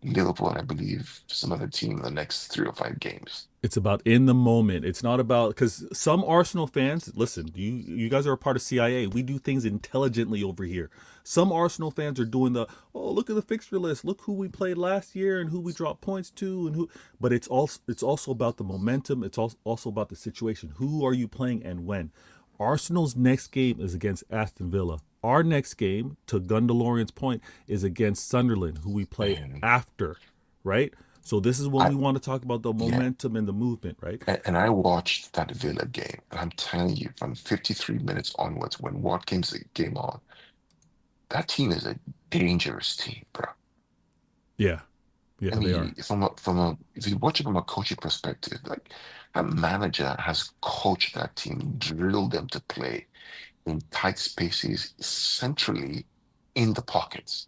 Liverpool and I believe some other team in the next 3 or 5 games. It's about in the moment. It's not about, because some Arsenal fans, listen, you guys are a part of CIA. We do things intelligently over here. Some Arsenal fans are doing the, oh, look at the fixture list. Look who we played last year and who we dropped points to and who. But it's also about the momentum. It's also about the situation. Who are you playing and when? Arsenal's next game is against Aston Villa. Our next game, to Gundalorian's point, is against Sunderland, who we play after, right? So this is when we want to talk about the momentum and the movement, right? And I watched that Villa game, and I'm telling you, from 53 minutes onwards, when Watkins came on, that team is a dangerous team, bro. Yeah, I they are. mean, if you watch it from a coaching perspective, like that manager has coached that team, drilled them to play in tight spaces, centrally in the pockets.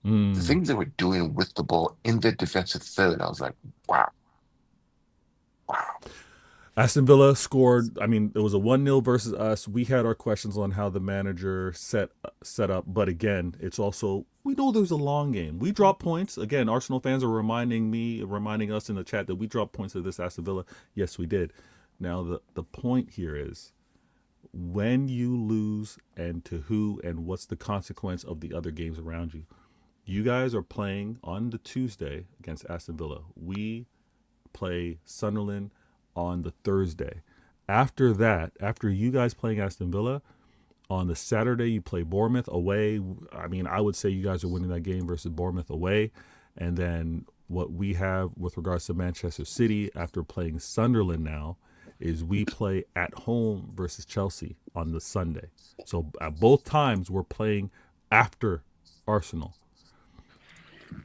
The things they were doing with the ball in their defensive third, I was like, wow. Aston Villa scored. I mean, it was a 1-0 versus us. We had our questions on how the manager set up, but again, it's also, we know there's a long game. We drop points. Again, Arsenal fans are reminding us in the chat that we dropped points to this Aston Villa. Yes, we did. Now, the point here is, when you lose and to who and what's the consequence of the other games around you. You guys are playing on the Tuesday against Aston Villa. We play Sunderland on the Thursday. After that, after you guys playing Aston Villa, on the Saturday you play Bournemouth away. I mean, I would say you guys are winning that game versus Bournemouth away. And then what we have with regards to Manchester City after playing Sunderland now is we play at home versus Chelsea on the Sunday. So at both times we're playing after Arsenal.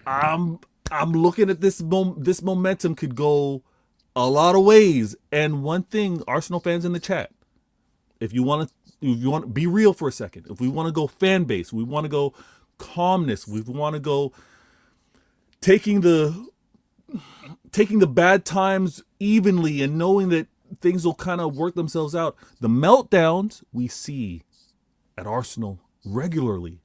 I'm looking at this momentum could go a lot of ways. And one thing, Arsenal fans in the chat, if you want to be real for a second, if we want to go fan base, we want to go calmness, we want to go taking the bad times evenly and knowing that things will kind of work themselves out. The meltdowns we see at Arsenal regularly.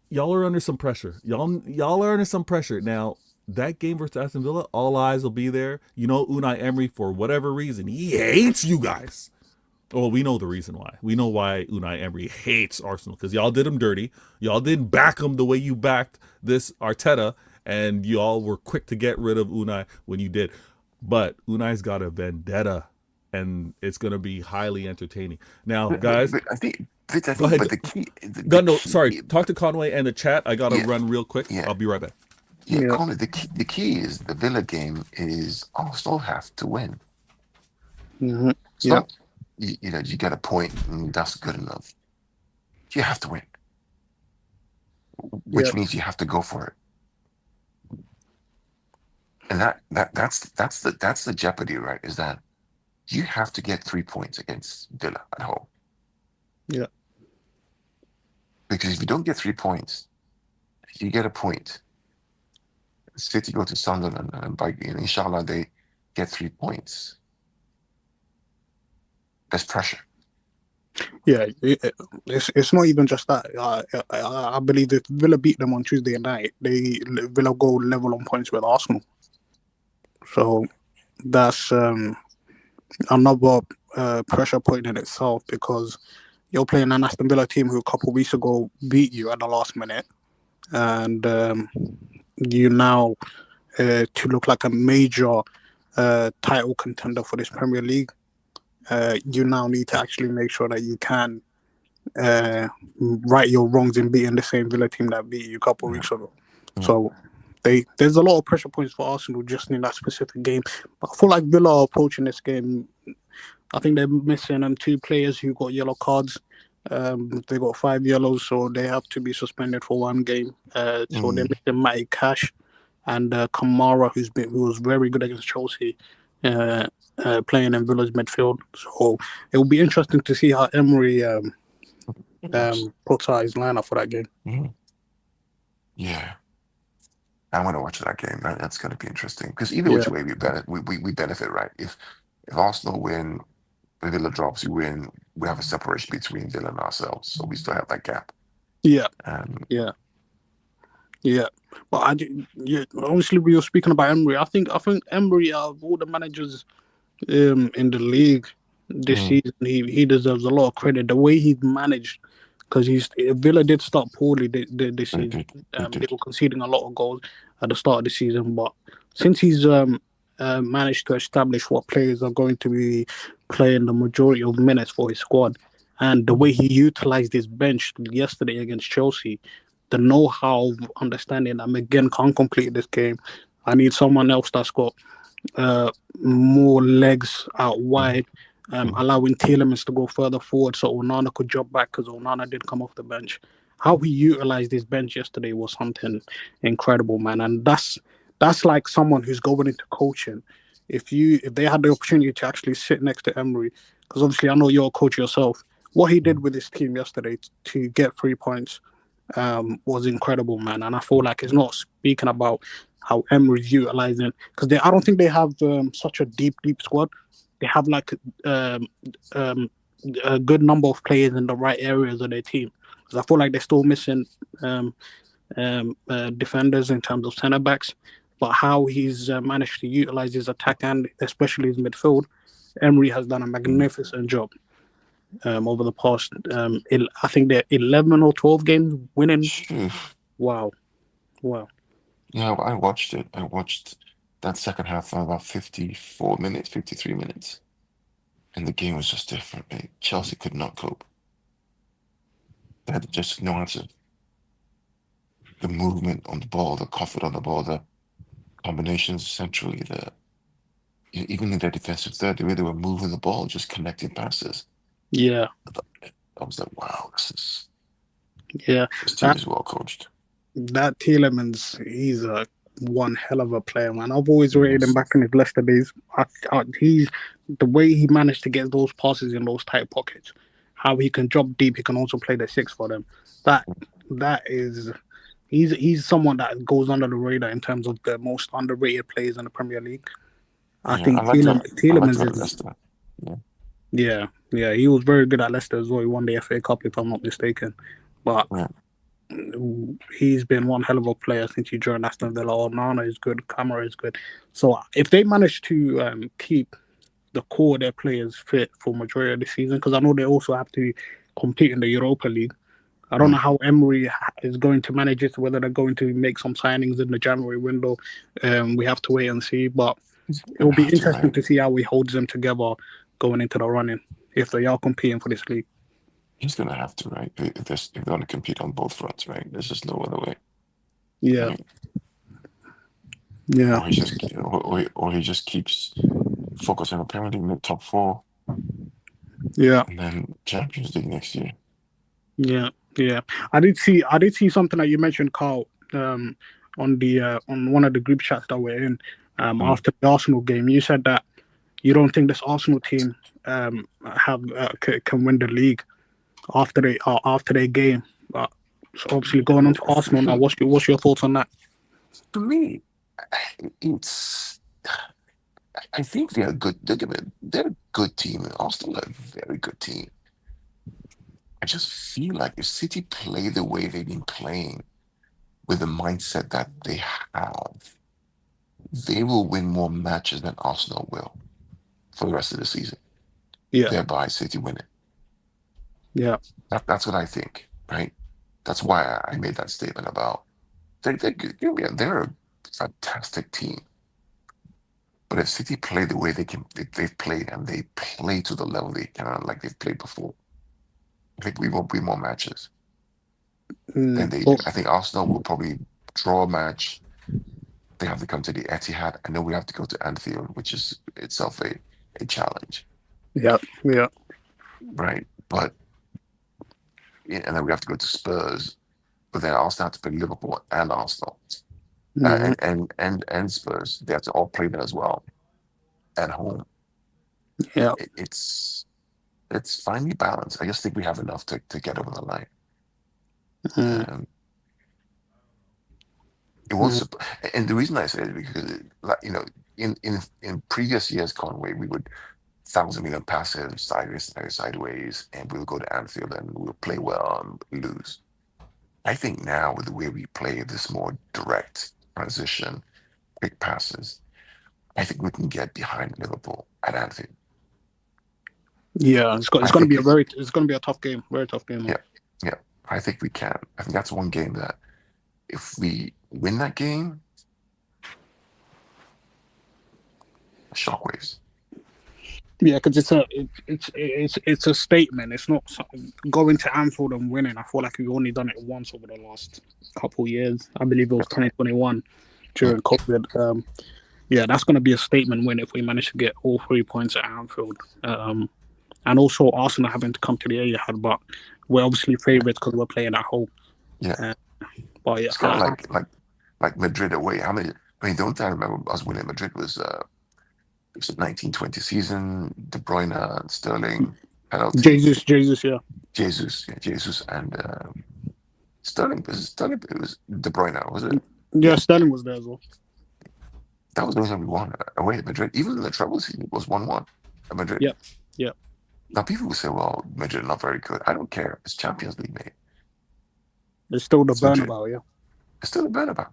Y'all are under some pressure. Y'all are under some pressure. Now, that game versus Aston Villa, all eyes will be there. You know, Unai Emery, for whatever reason, he hates you guys. Well, we know the reason why. We know why Unai Emery hates Arsenal, because y'all did him dirty. Y'all didn't back him the way you backed this Arteta, and y'all were quick to get rid of Unai when you did. But Unai's got a vendetta, and it's going to be highly entertaining. Now, guys, I think go ahead. But the key, sorry. Talk to Conway and the chat. I got to run real quick. Yeah. I'll be right back. Yeah, Conway, the key is the Villa game is Arsenal have to win. Mm-hmm. So, you get a point, and that's good enough. You have to win, which means you have to go for it. And that's the jeopardy, right? Is that you have to get 3 points against Villa at home. Yeah. Because if you don't get 3 points, you get a point. City go to Sunderland, and inshallah they get 3 points. There's pressure. Yeah, it's not even just that. I believe if Villa beat them on Tuesday night, Villa go level on points with Arsenal. So that's another pressure point in itself, because you're playing an Aston Villa team who a couple of weeks ago beat you at the last minute, and you now to look like a major title contender for this Premier League. You now need to actually make sure that you can right your wrongs in beating the same Villa team that beat you a couple of weeks ago. So there's a lot of pressure points for Arsenal just in that specific game. But I feel like Villa are approaching this game. I think they're missing 2 players who got yellow cards. They got 5 yellows, so they have to be suspended for 1 game. So they're missing Matty Cash and Kamara, who was very good against Chelsea, playing in Villa's midfield. So it will be interesting to see how Emery puts out his lineup for that game. Mm-hmm. Yeah, I'm going to watch that game. That's going to be interesting, because either which way we benefit, right? If Arsenal win, if Villa drops, we win. We have a separation between Villa and ourselves, so we still have that gap. Yeah. Yeah, but yeah, obviously we were speaking about Emery. I think Emery, out of all the managers in the league this Mm, season, he deserves a lot of credit. The way he's managed, because he's Villa did start poorly this they season. did. They They did. were conceding a lot of goals at the start of the season, but since he's managed to establish what players are going to be playing the majority of minutes for his squad, and the way Mm, he utilized his bench yesterday against Chelsea, the know-how, understanding that McGinn can't complete this game. I need someone else that's got uh, more legs out mm, wide, mm, allowing Tielemans to go further forward so Onana could drop back because Onana did come off the bench. How he utilized his bench yesterday was something incredible, man. And that's like someone who's going into coaching. If they had the opportunity to actually sit next to Emery, because obviously I know you're a coach yourself, what he did mm. with his team yesterday to get 3 points was incredible, man. And I feel like it's not speaking about how Emery's utilizing, because I don't think they have such a deep squad. They have like um, um, a good number of players in the right areas of their team. Because I feel like they're still missing um, defenders in terms of centre backs. But how he's managed to utilize his attack and especially his midfield, Emery has done a Mm. magnificent job over the past. I think they're 11 or 12 games winning. Phew. Wow, wow. Yeah, I watched it. I watched that second half for about 54 minutes, 53 minutes. And the game was just different, mate. Chelsea could not cope. They had just no answer. The movement on the ball, the comfort on the ball, the combinations centrally, even in their defensive third, the way they were moving the ball, just connecting passes. Yeah, I was like, wow, yeah. this team That is well coached. that Tielemans, he's a one hell of a player, man. I've always rated him Yes. back in his Leicester days. He's the way he managed to get those passes in those tight pockets, how he can drop deep. He can also play the six for them. That that is he's someone that goes under the radar in terms of the most underrated players in the Premier League. I Yeah, think I like to Tielemans go to is Leicester. Yeah, yeah, he was very good at Leicester as well. He won the FA Cup if I'm not mistaken, but yeah. he's been one hell of a player since he joined Aston Villa. Oh, Nana is good, Camera is good. So if they manage to keep the core of their players fit for majority of the season, because I know they also have to compete in the Europa League. I don't know Mm. how Emery is going to manage it, whether they're going to make some signings in the January window. We have to wait and see, but He's it will gonna be have to, interesting right? to see how he holds them together going into the running if they are competing for this league. He's gonna have to, right? If they're gonna compete on both fronts, right? There's just no other way, Yeah, right? yeah, Or he just keeps focusing apparently mid top four yeah. and then Champions League next year. Yeah, yeah. I did see something that you mentioned, Carl, on one of the group chats that we're in, Mm. after the Arsenal game. You said that you don't think this Arsenal team have can win the league after their game. But so obviously going on to Arsenal now, what's your thoughts on that? To me, it's I think they're a good. They're a good team. Arsenal are a very good team. I just feel like if City play the way they've been playing with the mindset that they have, they will win more matches than Arsenal will for the rest of the season, Yeah, thereby City winning. yeah, That's what I think, right? That's why I made that statement about they're good. Yeah, they're a fantastic team. But if City play the way they've played and they play to the level they can, like they've played before, I think we will win more matches than they do. oh, I think Arsenal will probably draw a match. They have to come to the Etihad. I know we have to go to Anfield, which is itself a challenge, yeah, yeah, right? But yeah, and then we have to go to Spurs. But then Arsenal have to play Liverpool and Arsenal, hmm and Spurs. They have to all play them as well at home. yeah, It's finely balanced. I just think we have enough to get over the line. mm, Um, it won't, mm, and the reason I say it is because, like in previous years, Conway, we would 1,000 million passes sideways, and we would go to Anfield and we would play well and lose. I think now with the way we play this more direct transition, quick passes, I think we can get behind Liverpool at Anfield. Yeah, it's I going to be think, it's going to be a tough game, very tough game. yeah, yeah, I think we can. I think that's one game that if we win that game, shockwaves. Yeah, because it's a statement. It's not going to Anfield and winning. I feel like we've only done it once over the last couple of years. I believe it was 2021 during COVID. Yeah, that's going to be a statement win if we manage to get all 3 points at Anfield. And also Arsenal having to come to the Etihad, but we're obviously favourites because we're playing at home. Yeah, but yeah, it's kind of like Madrid away. How many? I mean, the only time I remember us winning Madrid was it was the 1920 season. De Bruyne, Sterling, penalty. Jesus, yeah. Jesus, and Sterling. Sterling. It was De Bruyne, was it? Yeah, Sterling was there as well. That was the only time we won away at Madrid. Even in the treble season, it was 1-1 at Madrid. Yeah. Now people will say, "Well, Madrid are not very good." I don't care. It's Champions League, mate. It's still the It's Madrid. Bernabeu, yeah. It's still a Bernabeu.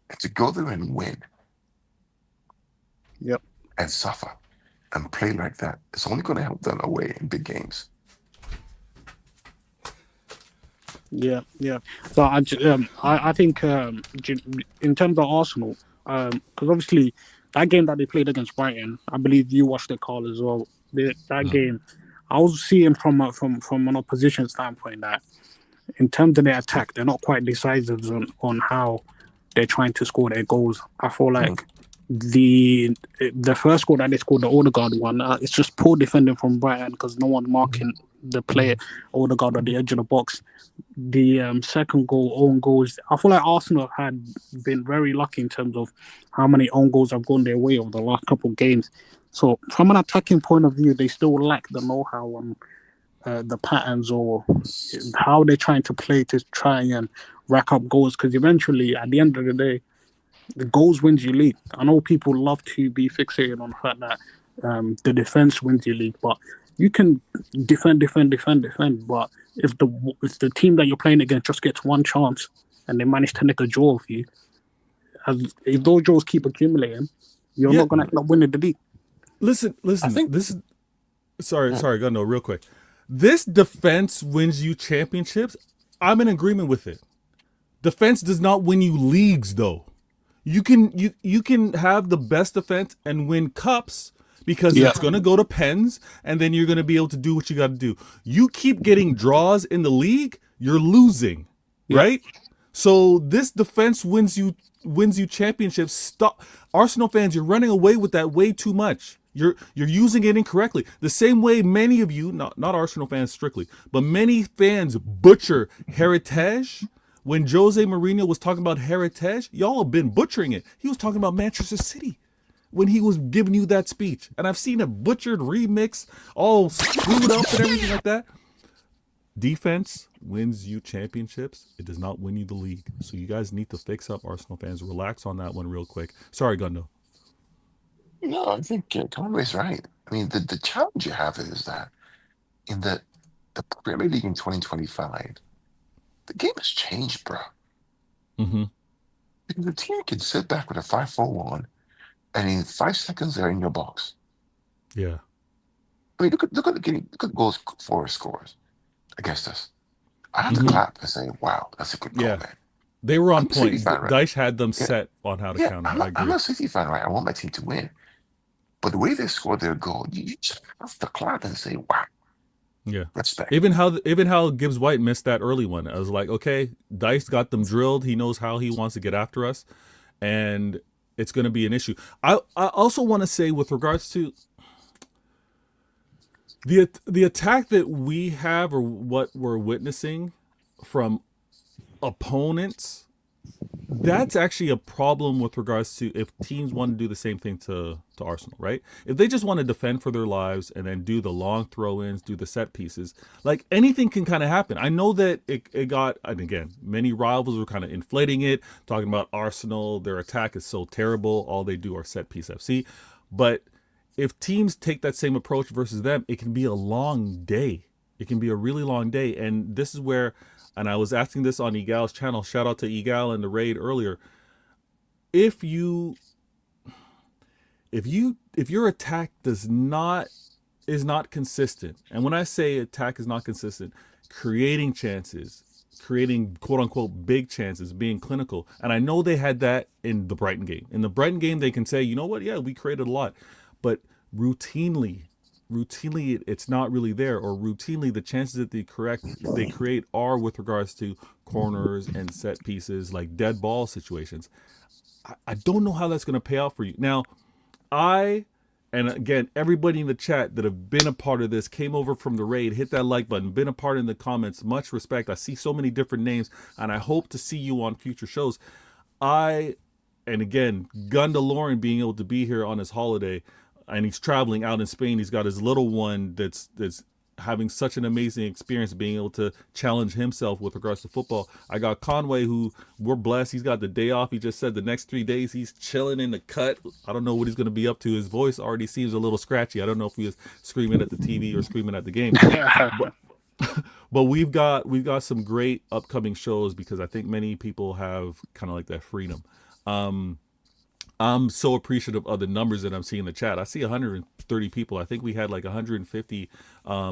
And to go there and win, Yep. and suffer, and play like that, it's only going to help them away in big games. Yeah. So I think in terms of Arsenal, because obviously that game that they played against Brighton, I believe you watched it, Carl, as well. That game, I was seeing from an opposition standpoint that in terms of their attack, they're not quite decisive on how they're trying to score their goals. I feel like the first goal that they scored, the Odegaard one, it's just poor defending from Brighton because no one's marking the player Odegaard at the edge of the box. The second goal, own goals, I feel like Arsenal had been very lucky in terms of how many own goals have gone their way over the last couple of games. So from an attacking point of view, they still lack the know-how on the patterns or how they're trying to play to try and rack up goals, because eventually at the end of the day, the goals wins you league. I know people love to be fixated on the fact that the defense wins you league, but you can defend. But if the team that you're playing against just gets one chance and they manage to nick a draw with you, if those draws keep accumulating, you're not going to end up winning the league. Listen. This is sorry, Gundo, real quick. This defense wins you championships. I'm in agreement with it. Defense does not win you leagues, though. You can have the best defense and win cups because it's going to go to pens, and then you're going to be able to do what you got to do. You keep getting draws in the league, you're losing, right? So this defense wins you championships. Stop, Arsenal fans, you're running away with that way too much. You're using it incorrectly. The same way many of you, not Arsenal fans strictly, but many fans butcher heritage. When Jose Mourinho was talking about heritage, y'all have been butchering it. He was talking about Manchester City when he was giving you that speech. And I've seen a butchered remix, all screwed up and everything like that. Defense wins you championships. It does not win you the league. So you guys need to fix up, Arsenal fans. Relax on that one real quick. Sorry, Gundo. No, I think Conway's right. I mean, the challenge you have is that in the Premier League in 2025, the game has changed, bro. Mm-hmm. The team can sit back with a 5-4-1, and in 5 seconds they're in your box. Yeah. I mean, look at the goals Forest scores against us. I have to clap and say, "Wow, that's a good goal, man." They were on point. Fan, right? Dyche had them set on how to counter. I'm a City fan, right? I want my team to win, but the way they scored their goal, you just have to clap and say, "Wow." Yeah, respect. Even how Gibbs White missed that early one. I was like, okay, Dice got them drilled. He knows how he wants to get after us, and it's going to be an issue. I also want to say with regards to the attack that we have or what we're witnessing from opponents, that's actually a problem with regards to if teams want to do the same thing to Arsenal, right? If they just want to defend for their lives and then do the long throw-ins, do the set pieces, like anything can kind of happen. I know that it got, and again, many rivals were kind of inflating it, talking about Arsenal, their attack is so terrible, all they do are set piece FC. But if teams take that same approach versus them, it can be a long day. It can be a really long day. And this is where, and I was asking this on Egal's channel, shout out to Egal and the raid earlier. If your attack is not consistent, and when I say attack is not consistent, creating chances, creating quote unquote big chances, being clinical. And I know they had that in the Brighton game. In the Brighton game, they can say, you know what, yeah, we created a lot, but routinely it's not really there, or routinely the chances that they create are with regards to corners and set pieces, like dead ball situations. I don't know how that's going to pay out for you. Now, and again, everybody in the chat that have been a part of this, came over from the raid, hit that like button, been a part in the comments, much respect. I see so many different names, and I hope to see you on future shows. And again, Gundaloran being able to be here on his holiday, and he's traveling out in Spain. He's got his little one that's having such an amazing experience, being able to challenge himself with regards to football. I got Conway, who we're blessed. He's got the day off. He just said the next 3 days he's chilling in the cut. I don't know what he's going to be up to. His voice already seems a little scratchy. I don't know if he was screaming at the TV or screaming at the game. But we've got some great upcoming shows, because I think many people have kind of like that freedom. I'm so appreciative of the numbers that I'm seeing in the chat. I see 130 people. I think we had like 150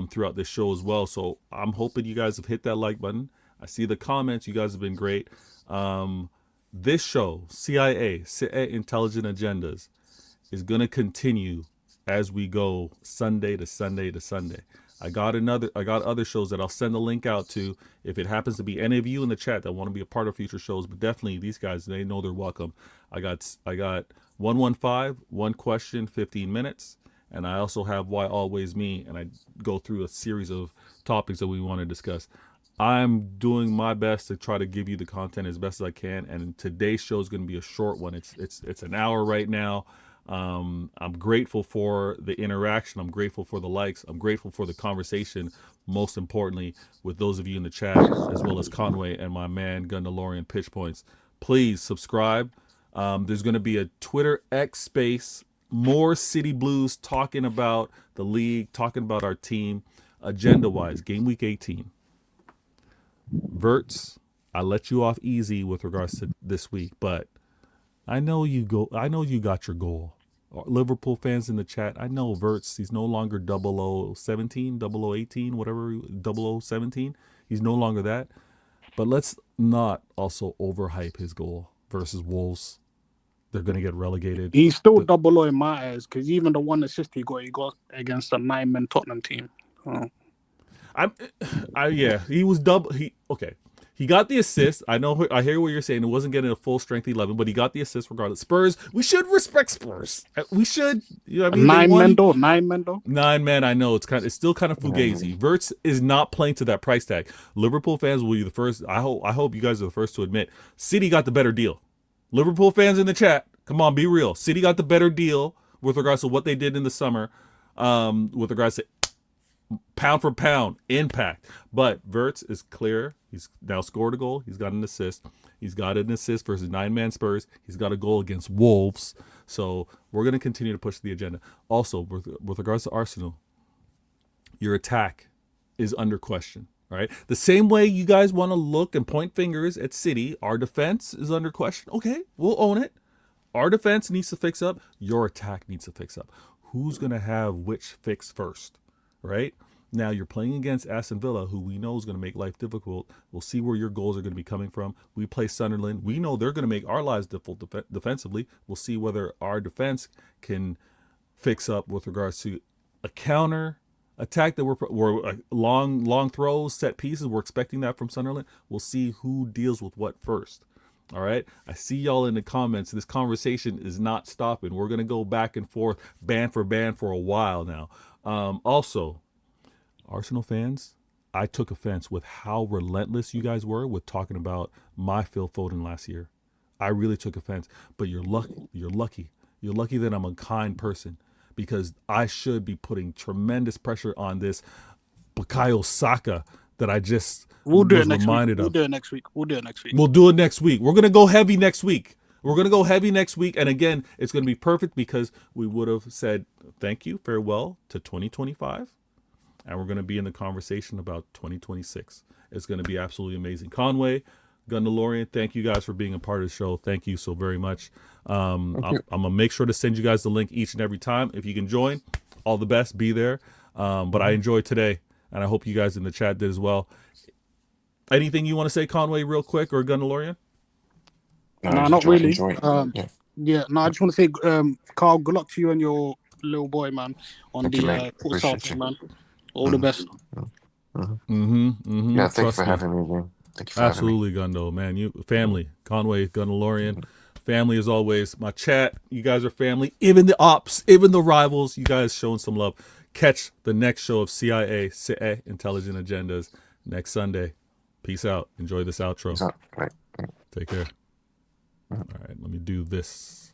throughout this show as well. So I'm hoping you guys have hit that like button. I see the comments. You guys have been great. This show, CIA Intelligent Agendas, is going to continue as we go Sunday to Sunday to Sunday. I got other shows that I'll send the link out to if it happens to be any of you in the chat that want to be a part of future shows. But definitely these guys, they know they're welcome. I got 115, one question, 15 minutes. And I also have Why Always Me, and I go through a series of topics that we want to discuss. I'm doing my best to try to give you the content as best as I can. And today's show is going to be a short one. It's an hour right now. I'm grateful for the interaction. I'm grateful for the likes. I'm grateful for the conversation, most importantly, with those of you in the chat, as well as Conway and my man Gundalorian Pitch Points. Please subscribe. There's going to be a Twitter X space, more City Blues, talking about the league, talking about our team, agenda-wise, game week 18. Verts, I let you off easy with regards to this week, but I know you got your goal. Liverpool fans in the chat, I know Verts, he's no longer 0017, 0018, whatever, 0017. He's no longer that. But let's not also overhype his goal versus Wolves. They're going to get relegated. He's still double O in my eyes, because even the one assist he got against a 9-man Tottenham team. He was double. He got the assist. I hear what you're saying. It wasn't getting a full strength 11, but he got the assist regardless. Spurs, we should respect Spurs. We should. You know what I mean? 9 men though. 9 men. I know it's still kind of fugazi. Verts is not playing to that price tag. Liverpool fans will be the first. I hope you guys are the first to admit City got the better deal. Liverpool fans in the chat, come on, be real. City got the better deal with regards to what they did in the summer, with regards to pound for pound impact. But Verts is clear. He's now scored a goal. He's got an assist. He's got an assist versus 9-man Spurs. He's got a goal against Wolves. So we're going to continue to push the agenda. Also, with regards to Arsenal, your attack is under question. Right? The same way you guys want to look and point fingers at City, our defense is under question. Okay, we'll own it. Our defense needs to fix up. Your attack needs to fix up. Who's going to have which fix first? Right? Now you're playing against Aston Villa, who we know is going to make life difficult. We'll see where your goals are going to be coming from. We play Sunderland. We know they're going to make our lives difficult defensively. We'll see whether our defense can fix up with regards to a counter attack that we're long throws, set pieces. We're expecting that from Sunderland. We'll see who deals with what first. All right. I see y'all in the comments. This conversation is not stopping. We're going to go back and forth, band for a while now. Also, Arsenal fans, I took offense with how relentless you guys were with talking about my Phil Foden last year. I really took offense, but you're lucky. You're lucky that I'm a kind person, because I should be putting tremendous pressure on this Bukayo Saka that I just was reminded of. We'll do it next week. We'll do it next week. We're going to go heavy next week. And again, it's going to be perfect, because we would have said thank you, farewell to 2025. and we're going to be in the conversation about 2026. It's going to be absolutely amazing. Conway, Gundalorian, thank you guys for being a part of the show. Thank you so very much. I'm going to make sure to send you guys the link each and every time. If you can join, all the best, be there. But I enjoyed today, and I hope you guys in the chat did as well. Anything you want to say, Conway, real quick, or Gundalorian? No, not really. Enjoy. No, I just want to say, Carl, good luck to you and your little boy, man, on Thank you, mate. the futsal Appreciate thing, you. man. All the best. Yeah, thank you for having me, man. Thank you for Absolutely, Gundo, man. You family, Conway, Gundalorian, family as always. My chat, you guys are family. Even the ops, even the rivals, you guys showing some love. Catch the next show of CIA Intelligent Agendas next Sunday. Peace out. Enjoy this outro. Right. Take care. All right, let me do this.